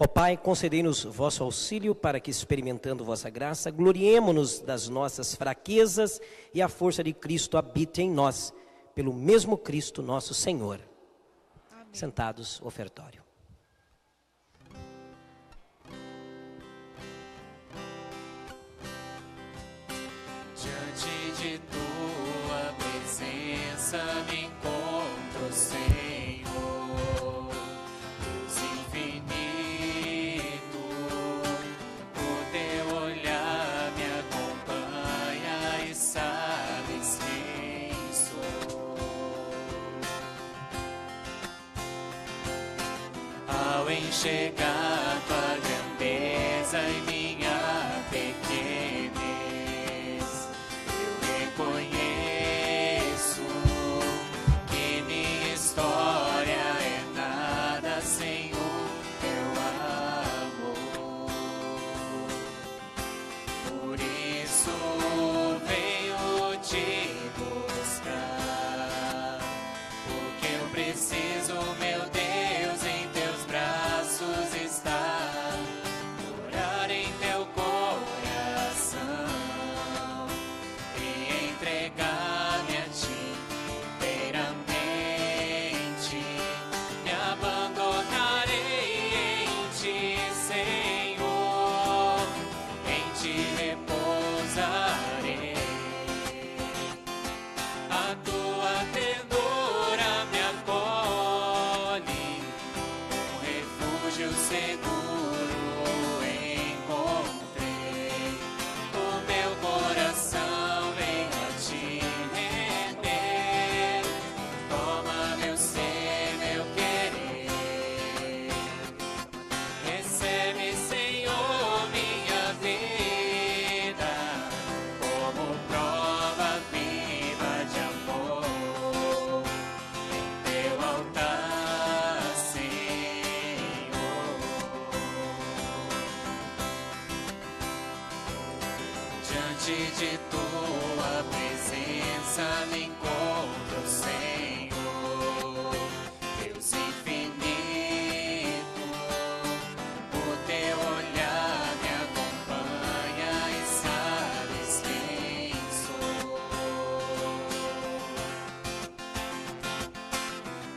Ó Pai, concedei-nos vosso auxílio para que, experimentando vossa graça, gloriemo-nos das nossas fraquezas e a força de Cristo habite em nós, pelo mesmo Cristo nosso Senhor. Amém. Sentados, ofertório. Diante de tua presença me encontro, Senhor, Deus infinito, o teu olhar me acompanha e sabes quem sou. Ao enxergar tua grandeza e minha pequenez, reconheço que minha história é nada sem o teu amor. Por isso venho te buscar, porque eu preciso, meu Deus, em teus braços estar, morar em teu coração e entregar-me a ti inteiramente. Me abandonarei em ti, Senhor, em ti repousarei. A tua ternura me acolhe, um refúgio seguro encontrei. O meu coração vem a te render. Toma meu ser, meu querer. Recebe, Senhor, minha vida como prova viva de amor. Em teu altar, Senhor. Diante de tua presença me encontro, Senhor, Deus infinito, o teu olhar me acompanha e sabes quem sou.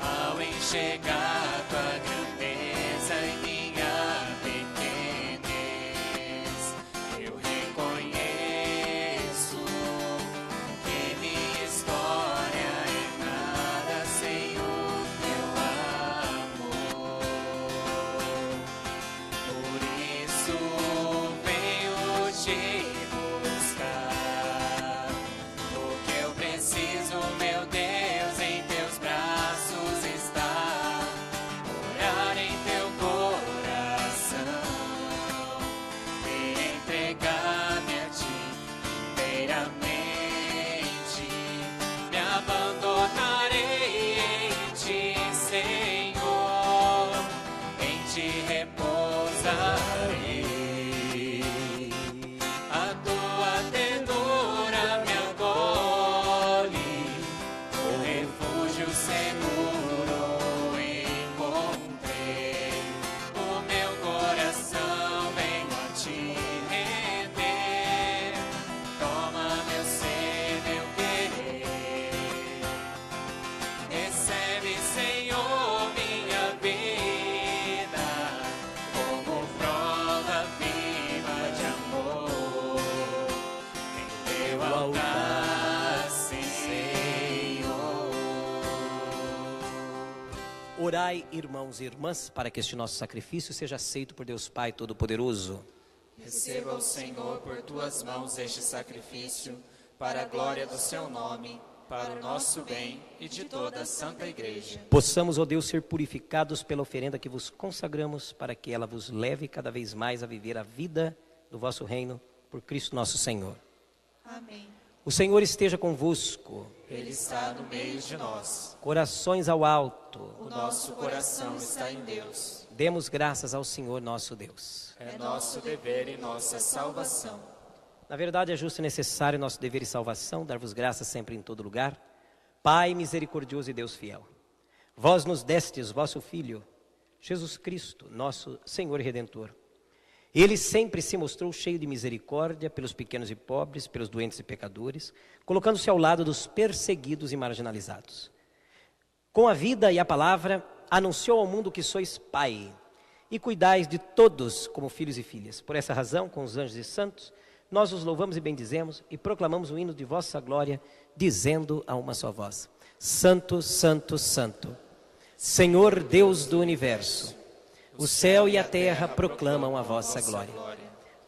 Ao enxergar tua grandeza e minha pequenez, eu reconheço que minha história é nada sem o teu amor. Por isso venho te buscar, porque eu preciso, meu Deus, em teus braços estar, morar em teu coração e entregar-me a ti inteiramente. Me abandonarei em ti, Senhor, em ti repousarei. A tua ternura me acolhe, o refúgio seguro encontrei. O meu coração vem a te render. Toma meu ser, meu querer. Recebe, Senhor, minha vida como prova viva de amor. Em teu altar, Senhor. Orai, irmãos e irmãs, para que este nosso sacrifício seja aceito por Deus Pai Todo-Poderoso. Receba o Senhor por tuas mãos este sacrifício, para a glória do seu nome, para o nosso bem e de toda a Santa Igreja. Possamos, ó Deus, ser purificados pela oferenda que vos consagramos, para que ela vos leve cada vez mais a viver a vida do vosso reino, por Cristo nosso Senhor. Amém. O Senhor esteja convosco. Ele está no meio de nós. Corações ao alto. O nosso coração está em Deus. Demos graças ao Senhor nosso Deus. É nosso dever e nossa salvação. Na verdade, é justo e necessário nosso dever e salvação dar-vos graças sempre em todo lugar. Pai misericordioso e Deus fiel, vós nos destes vosso Filho, Jesus Cristo, nosso Senhor e Redentor. Ele sempre se mostrou cheio de misericórdia pelos pequenos e pobres, pelos doentes e pecadores, colocando-se ao lado dos perseguidos e marginalizados. Com a vida e a palavra, anunciou ao mundo que sois Pai e cuidais de todos como filhos e filhas. Por essa razão, com os anjos e santos, nós os louvamos e bendizemos e proclamamos o hino de vossa glória, dizendo a uma só voz: Santo, Santo, Santo, Senhor Deus do universo, o céu e a terra proclamam a vossa glória.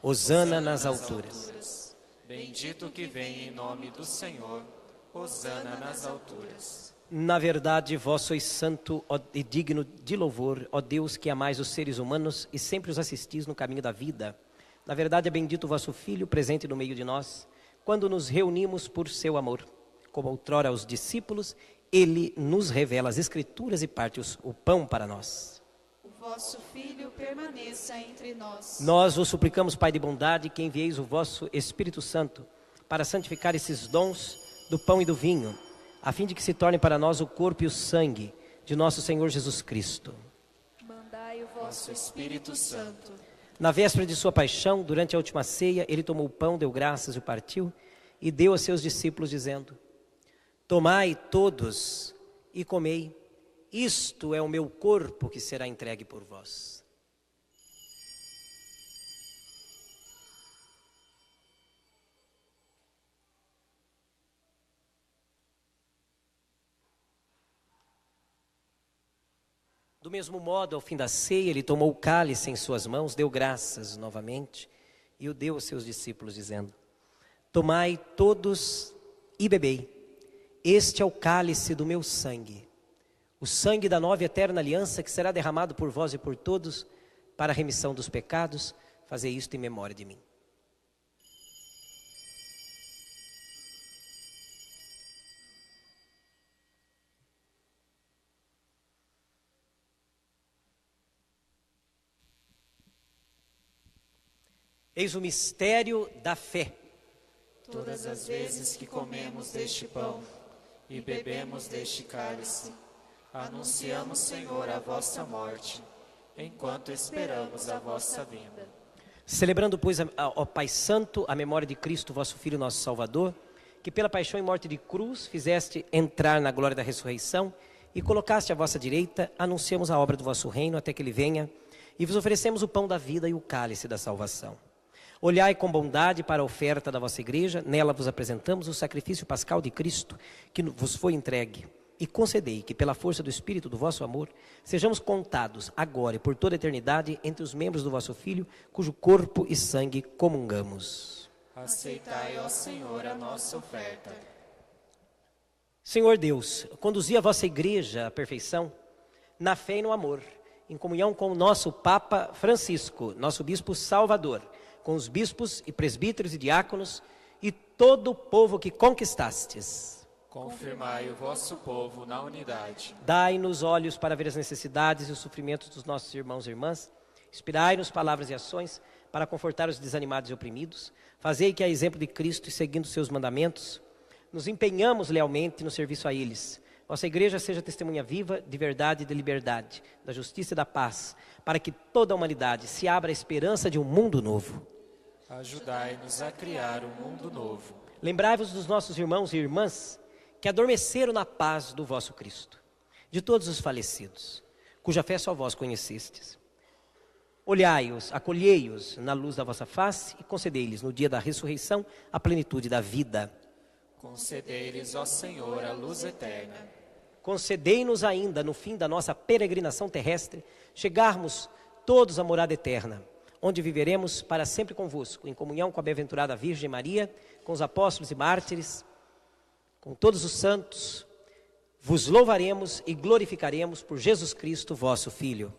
Hosana nas alturas. Bendito que vem em nome do Senhor, hosana nas alturas. Na verdade, vós sois santo e digno de louvor, ó Deus, que amais os seres humanos e sempre os assistis no caminho da vida. Na verdade, é bendito o vosso Filho, presente no meio de nós, quando nos reunimos por seu amor. Como outrora aos discípulos, ele nos revela as Escrituras e parte o pão para nós. O vosso Filho permaneça entre nós. Nós vos suplicamos, Pai de bondade, que envieis o vosso Espírito Santo para santificar esses dons do pão e do vinho, a fim de que se torne para nós o corpo e o sangue de nosso Senhor Jesus Cristo. Mandai o vosso Espírito Santo. Na véspera de sua paixão, durante a última ceia, ele tomou o pão, deu graças e o partiu, e deu a seus discípulos, dizendo: Tomai todos e comei, isto é o meu corpo que será entregue por vós. Do mesmo modo, ao fim da ceia, ele tomou o cálice em suas mãos, deu graças novamente e o deu aos seus discípulos, dizendo: Tomai todos e bebei, este é o cálice do meu sangue, o sangue da nova e eterna aliança que será derramado por vós e por todos para a remissão dos pecados. Fazei isto em memória de mim. Eis o mistério da fé. Todas as vezes que comemos deste pão e bebemos deste cálice, anunciamos, Senhor, a vossa morte, enquanto esperamos a vossa vinda. Celebrando, pois, ó Pai Santo, a memória de Cristo, vosso Filho, nosso Salvador, que pela paixão e morte de cruz fizeste entrar na glória da ressurreição e colocaste à vossa direita, anunciamos a obra do vosso reino até que ele venha, e vos oferecemos o pão da vida e o cálice da salvação. Olhai com bondade para a oferta da vossa igreja, nela vos apresentamos o sacrifício pascal de Cristo, que vos foi entregue, e concedei que pela força do Espírito do vosso amor, sejamos contados agora e por toda a eternidade entre os membros do vosso Filho, cujo corpo e sangue comungamos. Aceitai, ó Senhor, a nossa oferta. Senhor Deus, conduzi a vossa igreja à perfeição, na fé e no amor, em comunhão com o nosso Papa Francisco, nosso Bispo Salvador, com os bispos e presbíteros e diáconos e todo o povo que conquistastes. Confirmai o vosso povo na unidade. Dai-nos olhos para ver as necessidades e os sofrimentos dos nossos irmãos e irmãs. Inspirai-nos palavras e ações para confortar os desanimados e oprimidos. Fazei que, a exemplo de Cristo e seguindo seus mandamentos, nos empenhamos lealmente no serviço a eles. Vossa igreja seja testemunha viva de verdade e de liberdade, da justiça e da paz, para que toda a humanidade se abra à esperança de um mundo novo. Ajudai-nos a criar um mundo novo. Lembrai-vos dos nossos irmãos e irmãs que adormeceram na paz do vosso Cristo, de todos os falecidos, cuja fé só vós conhecestes. Olhai-os, acolhei-os na luz da vossa face e concedei-lhes no dia da ressurreição a plenitude da vida. Concedei-lhes, ó Senhor, a luz eterna. Concedei-nos ainda, no fim da nossa peregrinação terrestre, chegarmos todos à morada eterna, onde viveremos para sempre convosco, em comunhão com a bem-aventurada Virgem Maria, com os apóstolos e mártires, com todos os santos. Vos louvaremos e glorificaremos por Jesus Cristo, vosso Filho.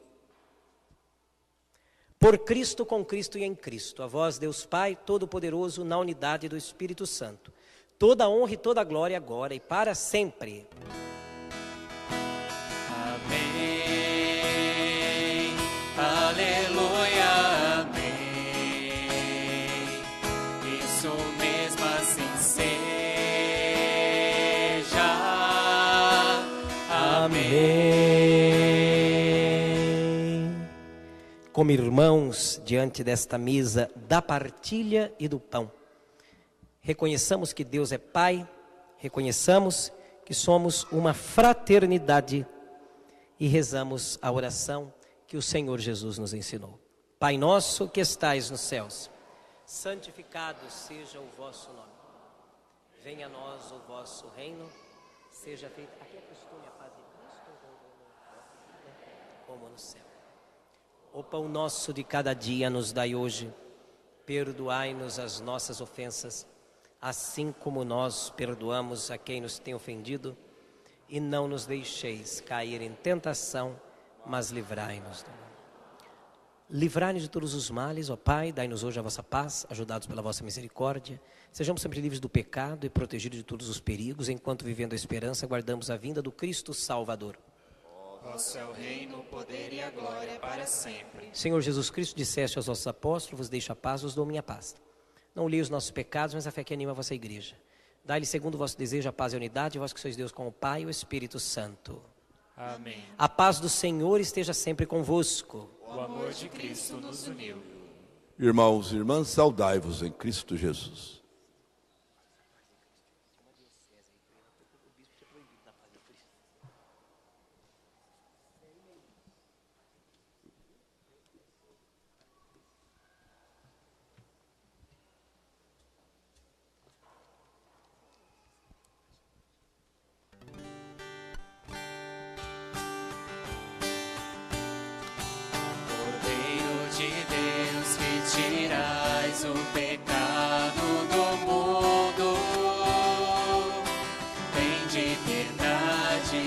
Por Cristo, com Cristo e em Cristo, a vós, Deus Pai, Todo-Poderoso, na unidade do Espírito Santo, toda a honra e toda a glória agora e para sempre. Amém. Aleluia. Amém. Isso mesmo assim seja. Amém. como irmãos diante desta mesa da partilha e do pão. Reconheçamos que Deus é Pai, reconheçamos que somos uma fraternidade e rezamos a oração que o Senhor Jesus nos ensinou. Pai nosso que estais nos céus, santificado seja o vosso nome. Venha a nós o vosso reino, seja feita aqui é costume a paz de Cristo como no céu. O pão nosso de cada dia nos dai hoje, perdoai-nos as nossas ofensas, assim como nós perdoamos a quem nos tem ofendido, e não nos deixeis cair em tentação, mas livrai-nos do mal. Livrai-nos de todos os males, ó Pai, dai-nos hoje a vossa paz, ajudados pela vossa misericórdia. Sejamos sempre livres do pecado e protegidos de todos os perigos, enquanto vivendo a esperança, guardamos a vinda do Cristo Salvador. Vosso é o reino, o poder e a glória para sempre. Senhor Jesus Cristo, disseste aos vossos apóstolos, vos deixo a paz, vos dou minha paz. Não olhei os nossos pecados, mas a fé que anima a vossa igreja. Dai-lhe segundo o vosso desejo a paz e a unidade, vós que sois Deus com o Pai e o Espírito Santo. Amém. A paz do Senhor esteja sempre convosco. O amor de Cristo nos uniu. Irmãos e irmãs, saudai-vos em Cristo Jesus. Tirais o pecado do mundo, tende piedade,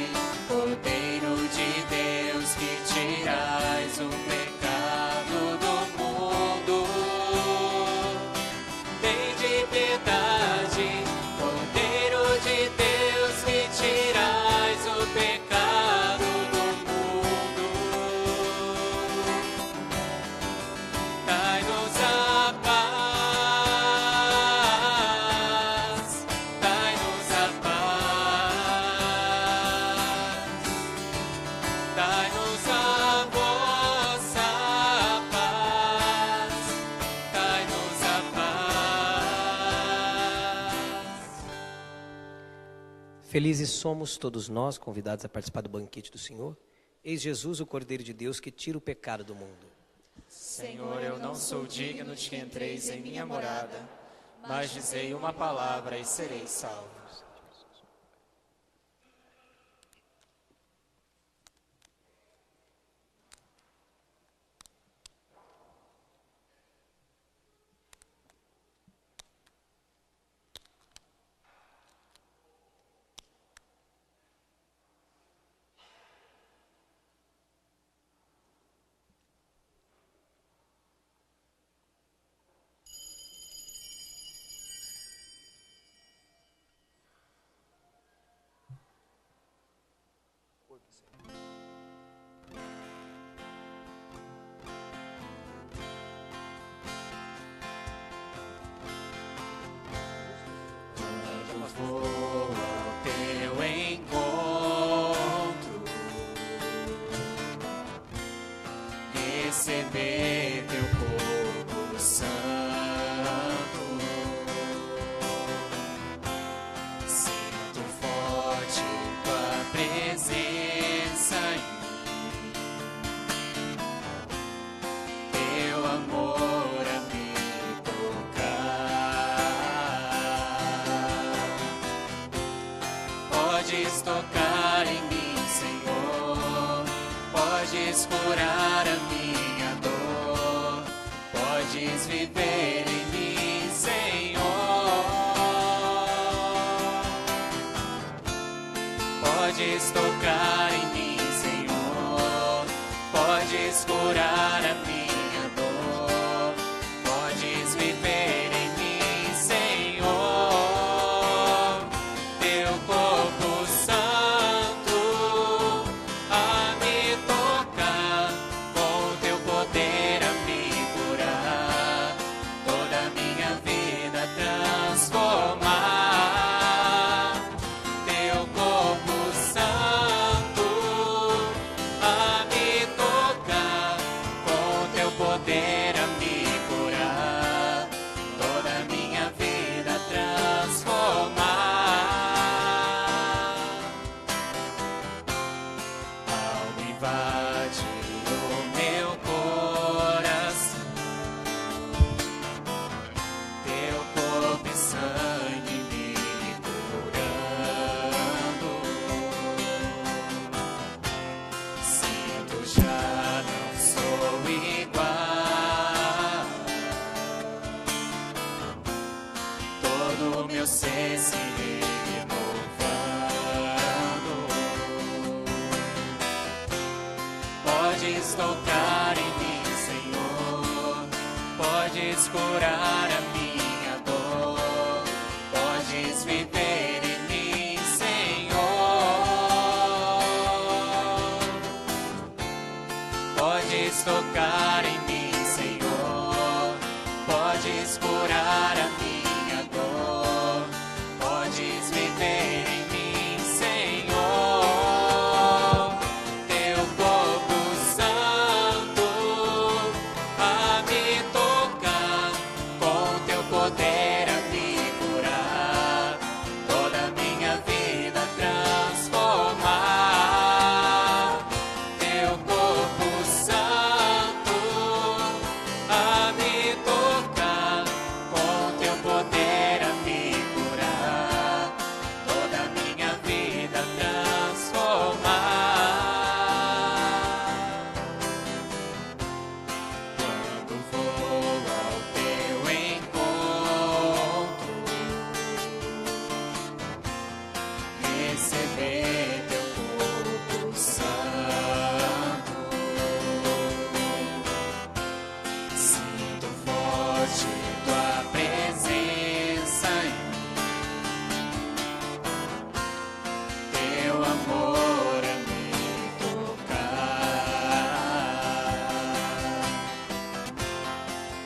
Cordeiro de Deus, que tirais o pecado do mundo, tende piedade, Cordeiro de Deus, que tirais o pecado do mundo. Dai-nos a paz, dai-nos a paz, dai-nos a vossa paz, dai-nos a paz. Felizes somos todos nós, convidados a participar do banquete do Senhor. Eis Jesus, o Cordeiro de Deus, que tira o pecado do mundo. Senhor, eu não sou digno de que entreis em minha morada, mas dizei uma palavra e serei salvo. Vou ao teu encontro, receber teu corpo santo. Sinto forte tua presença em mim, teu amor a me tocar. Podes tocar em mim, Senhor, podes curar a minha dor, podes viver em mim, Senhor. Podes tocar em mim, Senhor, podes curar a minha dor, podes viver em mim, Senhor. Teu corpo santo a me tocar, com teu poder a me curar, toda a minha vida transformar. Teu corpo santo a me tocar, com vê se renovando. Podes tocar em mim, Senhor, podes curar a minha dor, podes viver em mim, Senhor. Podes tocar em mim, Senhor, podes curar a minha dor, podes viver em mim, Senhor. Teu corpo santo a me tocar, com teu poder a me curar, toda a minha vida transformar. Teu corpo santo a me tocar, com teu poder a me curar, toda a minha vida transformar. Quando vou ao teu encontro, receber teu corpo santo, sinto forte tua presença em mim, teu amor a me tocar.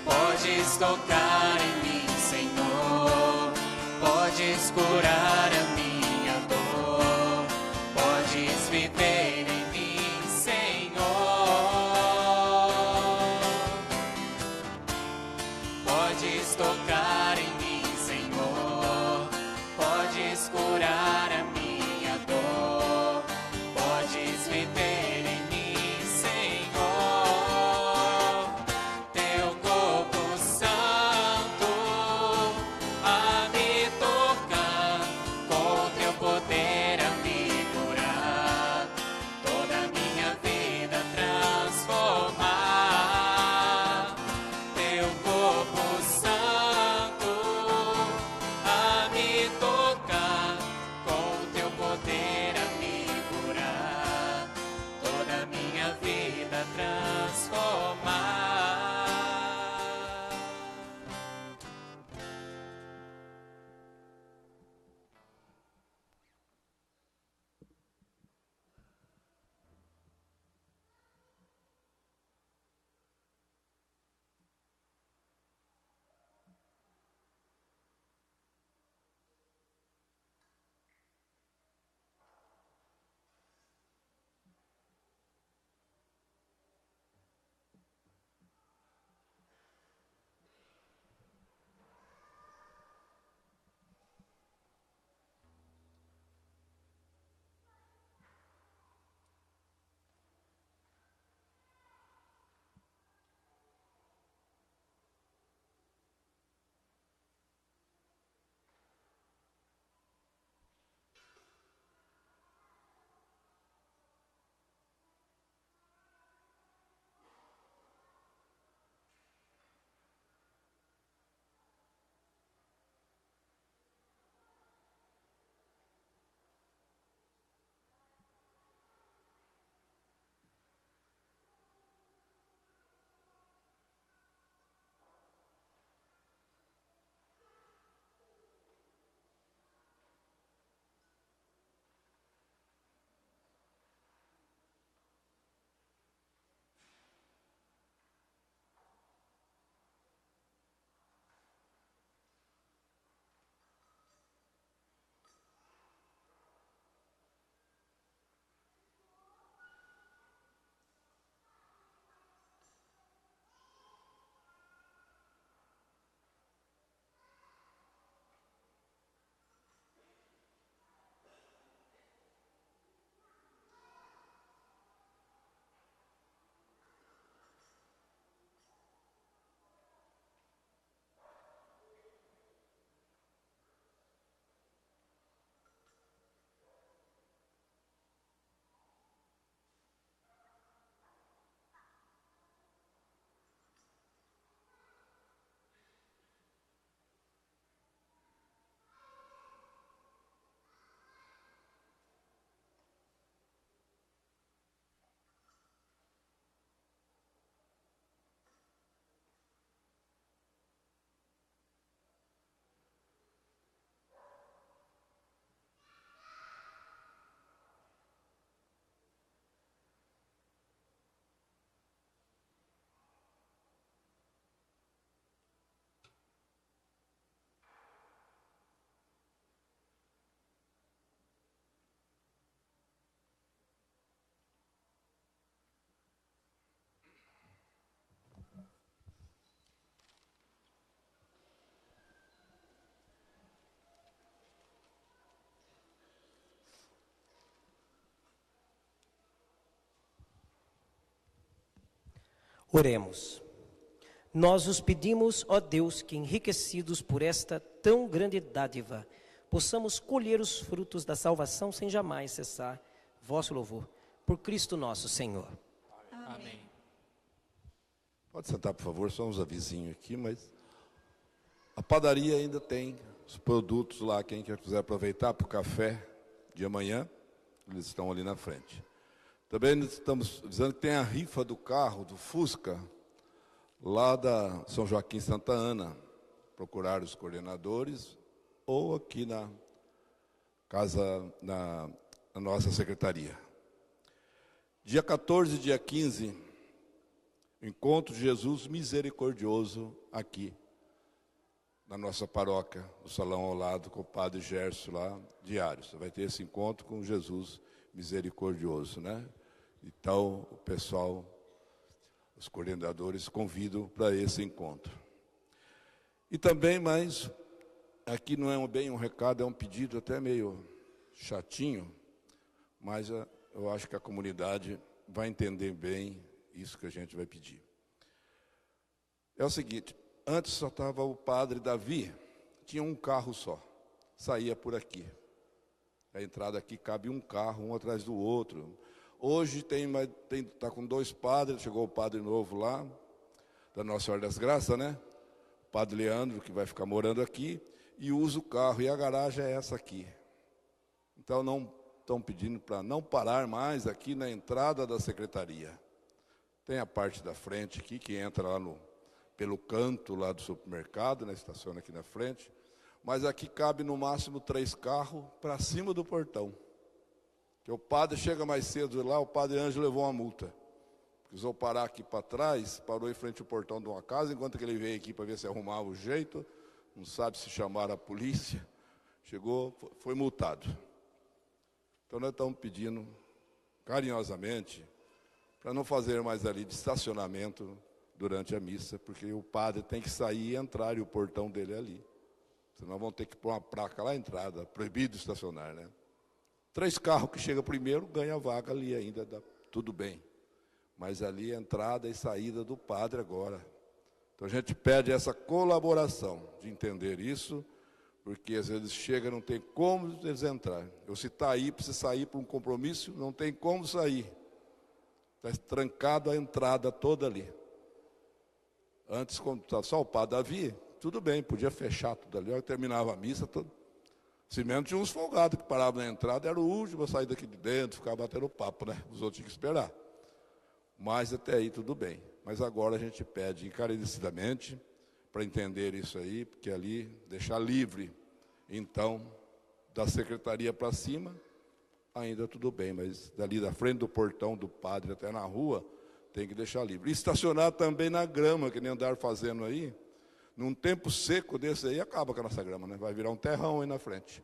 Podes tocar em mim, Senhor, podes curar a minha dor, podes viver em mim, Senhor. Podes tocar em mim, Senhor, podes curar a minha dor, podes viver em mim, Senhor. Teu corpo santo a me tocar, Oremos. Nós os pedimos, ó Deus, que enriquecidos por esta tão grande dádiva, possamos colher os frutos da salvação sem jamais cessar vosso louvor. Por Cristo nosso Senhor. Amém. Pode sentar, por favor, só uns avisinhos aqui, mas a padaria ainda tem os produtos lá, quem quiser aproveitar para o café de amanhã, eles estão ali na frente. Também estamos dizendo que tem a rifa do carro, do Fusca, lá da São Joaquim Santa Ana. Procurar os coordenadores ou aqui na casa, na nossa secretaria. Dia 14 e dia 15, encontro de Jesus misericordioso aqui, na nossa paróquia, no salão ao lado, com o padre Gerson lá, diário. Você vai ter esse encontro com Jesus misericordioso, né? Então, o pessoal, os coordenadores, convidam para esse encontro. E também, mas, aqui não é bem um recado, é um pedido até meio chatinho, mas eu acho que a comunidade vai entender bem isso que a gente vai pedir. É o seguinte, antes só estava o padre Davi, tinha um carro só, saía por aqui. A entrada aqui cabe um carro, um atrás do outro. Hoje está com 2 padres, chegou o padre novo lá, da Nossa Senhora das Graças, né? O padre Leandro, que vai ficar morando aqui, e usa o carro, e a garagem é essa aqui. Então não estão pedindo para não parar mais aqui na entrada da secretaria. Tem a parte da frente aqui, que entra lá pelo canto lá do supermercado, né? Estaciona aqui na frente. Mas aqui cabe no máximo 3 carros para cima do portão. Que o padre chega mais cedo lá, o padre Ângelo levou uma multa. Precisou parar aqui para trás, parou em frente ao portão de uma casa, enquanto que ele veio aqui para ver se arrumava o jeito, não sabe se chamaram a polícia, chegou, foi multado. Então nós estamos pedindo carinhosamente para não fazer mais ali de estacionamento durante a missa, porque o padre tem que sair e entrar e o portão dele é ali. Senão vão ter que pôr uma placa lá na entrada, proibido estacionar, né? 3 carros que chegam primeiro, ganha a vaga ali ainda, tudo bem. Mas ali a entrada e saída do padre agora. Então a gente pede essa colaboração de entender isso, porque às vezes chega, não tem como eles entrar. Eu se está aí, precisa sair para um compromisso, não tem como sair. Está trancado a entrada toda ali. Antes, quando estava só o padre Davi, tudo bem, podia fechar tudo ali, terminava a missa, tudo. Se mesmo tinha uns folgados que paravam na entrada, era o último a sair daqui de dentro, ficava batendo papo, né? Os outros tinham que esperar. Mas até aí tudo bem. Mas agora a gente pede encarecidamente para entender isso aí, porque ali deixar livre, então, da secretaria para cima, ainda tudo bem, mas dali da frente do portão do padre até na rua, tem que deixar livre. E estacionar também na grama, que nem andaram fazendo aí. Num tempo seco desse aí, acaba com a nossa grama, né? Vai virar um terrão aí na frente.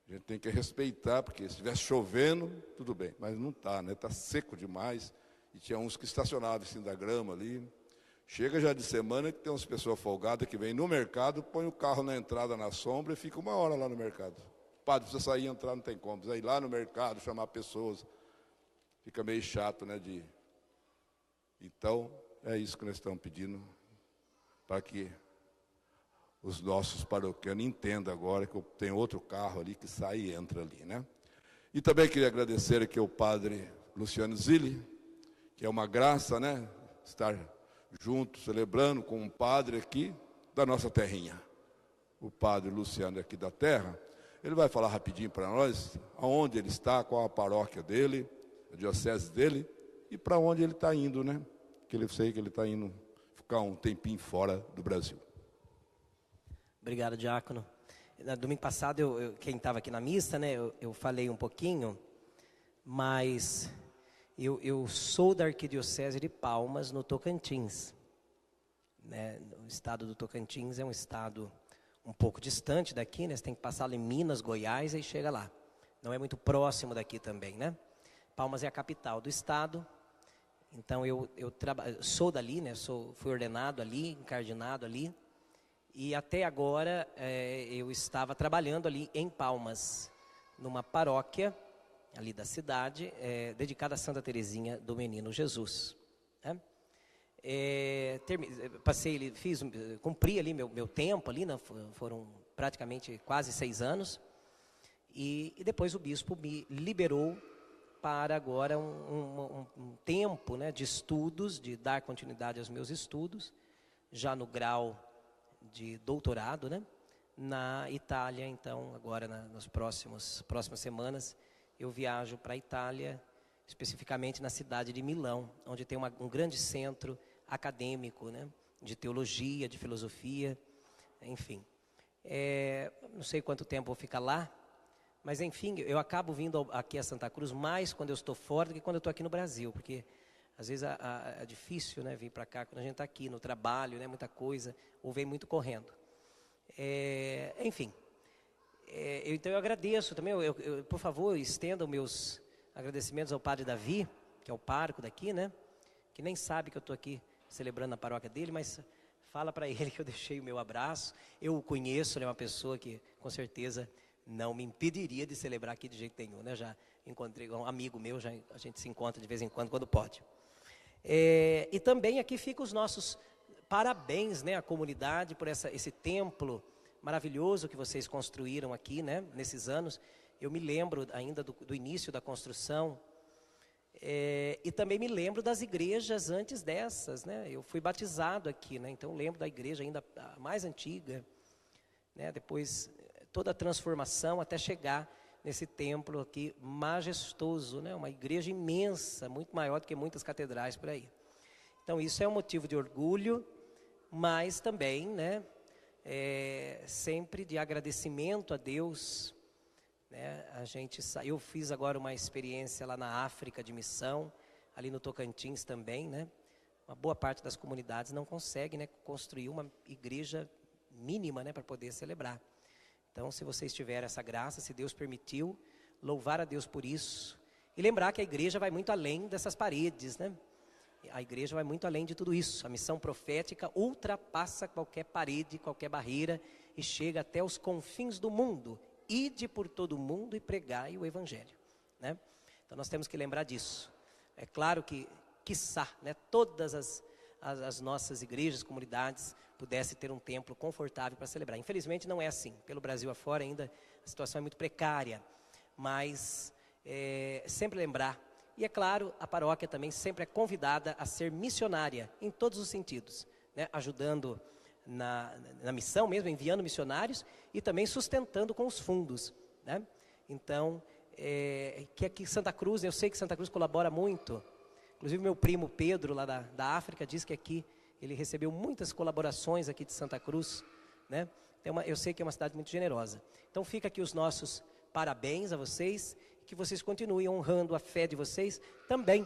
A gente tem que respeitar, porque se estivesse chovendo, tudo bem. Mas não está, né? Está seco demais. E tinha uns que estacionavam assim da grama ali. Chega já de semana que tem umas pessoas folgadas que vêm no mercado, põe o carro na entrada na sombra e fica 1 hora lá no mercado. O padre precisa sair e entrar, não tem como. Precisa ir lá no mercado, chamar pessoas. Fica meio chato, né? Então, é isso que nós estamos pedindo, para que os nossos paroquianos entendam agora que tem outro carro ali que sai e entra ali, né? E também queria agradecer aqui ao padre Luciano Zilli, que é uma graça, né? Estar junto, celebrando com um padre aqui da nossa terrinha. O padre Luciano aqui da terra. Ele vai falar rapidinho para nós aonde ele está, qual a paróquia dele, a diocese dele, e para onde ele está indo, né? Que eu sei que ele está indo ficar um tempinho fora do Brasil. Obrigado, diácono. No domingo passado, quem estava aqui na missa, né, eu falei um pouquinho, mas eu sou da Arquidiocese de Palmas, no Tocantins. Né? O estado do Tocantins é um estado um pouco distante daqui, né? Você tem que passar em Minas, Goiás, e chega lá. Não é muito próximo daqui também, né? Palmas é a capital do estado. Então eu sou dali, né? Fui ordenado ali, encardinado ali. E até agora eu estava trabalhando ali em Palmas, numa paróquia ali da cidade, dedicada a Santa Teresinha do Menino Jesus. Né? Cumpri ali meu tempo ali, foram praticamente quase 6 anos, e depois o bispo me liberou para agora um tempo, né, de estudos, de dar continuidade aos meus estudos, já no grau de doutorado, né, na Itália. Então, agora nas próximas semanas, eu viajo para a Itália, especificamente na cidade de Milão, onde tem um grande centro acadêmico, né, de teologia, de filosofia, enfim. Não sei quanto tempo vou ficar lá, mas enfim, eu acabo vindo aqui a Santa Cruz mais quando eu estou fora do que quando eu estou aqui no Brasil, porque às vezes é difícil, né, vir para cá quando a gente está aqui no trabalho, né, muita coisa, ou vem muito correndo. Enfim, então eu agradeço também, por favor, estenda os meus agradecimentos ao Padre Davi, que é o pároco daqui, né, que nem sabe que eu estou aqui celebrando a paróquia dele, mas fala para ele que eu deixei o meu abraço. Eu o conheço, ele é uma pessoa que com certeza não me impediria de celebrar aqui de jeito nenhum, né? Já encontrei um amigo meu, a gente se encontra de vez em quando pode. E também aqui ficam os nossos parabéns, né, à comunidade por esse templo maravilhoso que vocês construíram aqui, né, nesses anos. Eu me lembro ainda do início da construção, e também me lembro das igrejas antes dessas, né? Eu fui batizado aqui, né? Então lembro da igreja ainda a mais antiga, né? Depois toda a transformação até chegar nesse templo aqui majestoso, né? Uma igreja imensa, muito maior do que muitas catedrais por aí. Então isso é um motivo de orgulho, mas também, né, sempre de agradecimento a Deus, né? Eu fiz agora uma experiência lá na África de missão, ali no Tocantins também, né? Uma boa parte das comunidades não consegue, né, construir uma igreja mínima, né, para poder celebrar. Então, se vocês tiverem essa graça, se Deus permitiu, louvar a Deus por isso. E lembrar que a igreja vai muito além dessas paredes, né? A igreja vai muito além de tudo isso. A missão profética ultrapassa qualquer parede, qualquer barreira e chega até os confins do mundo. Ide por todo o mundo e pregai o evangelho, né? Então nós temos que lembrar disso. É claro que, quiçá, né, todas as nossas igrejas, comunidades, pudessem ter um templo confortável para celebrar. Infelizmente não é assim. Pelo Brasil afora ainda a situação é muito precária. Mas sempre lembrar. E é claro, a paróquia também sempre é convidada a ser missionária em todos os sentidos, né? Ajudando na missão mesmo, enviando missionários e também sustentando com os fundos, né? Então, que aqui Santa Cruz, eu sei que Santa Cruz colabora muito. Inclusive meu primo Pedro, lá da África, diz que aqui ele recebeu muitas colaborações aqui de Santa Cruz, né? Eu sei que é uma cidade muito generosa. Então fica aqui os nossos parabéns a vocês, que vocês continuem honrando a fé de vocês, também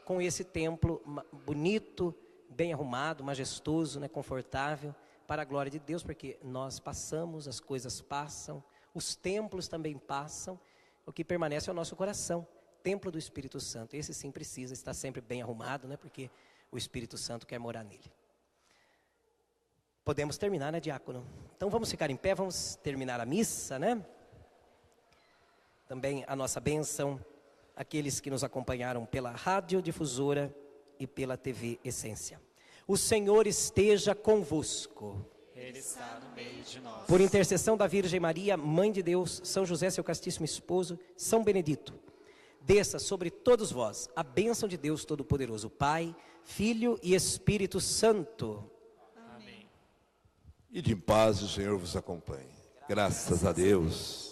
com esse templo bonito, bem arrumado, majestoso, né, confortável, para a glória de Deus, porque nós passamos, as coisas passam, os templos também passam, o que permanece é o nosso coração, templo do Espírito Santo. Esse sim precisa estar sempre bem arrumado, né, porque o Espírito Santo quer morar nele. Podemos terminar, né, diácono? Então vamos ficar em pé, vamos terminar a missa, né? Também a nossa bênção, aqueles que nos acompanharam pela radiodifusora e pela TV Essência. O Senhor esteja convosco. Ele está no meio de nós. Por intercessão da Virgem Maria, Mãe de Deus, São José, seu castíssimo esposo, São Benedito, desça sobre todos vós a bênção de Deus Todo-Poderoso, Pai, Filho e Espírito Santo. Amém. E de paz o Senhor vos acompanhe. Graças a Deus.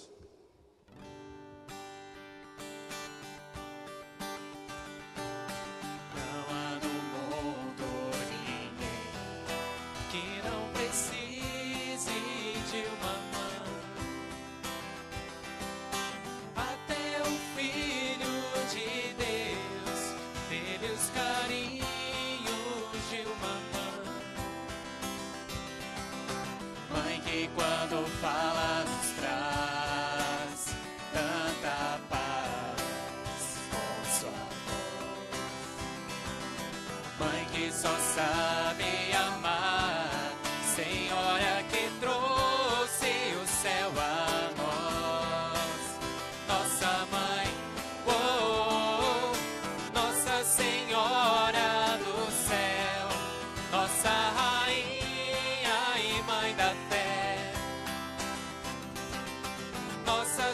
Quando fala nos traz tanta paz com sua voz. Mãe que só sabe amar, Senhora que trouxe o céu a nós. Nossa mãe, oh, Nossa Senhora do céu,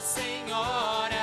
Senhora.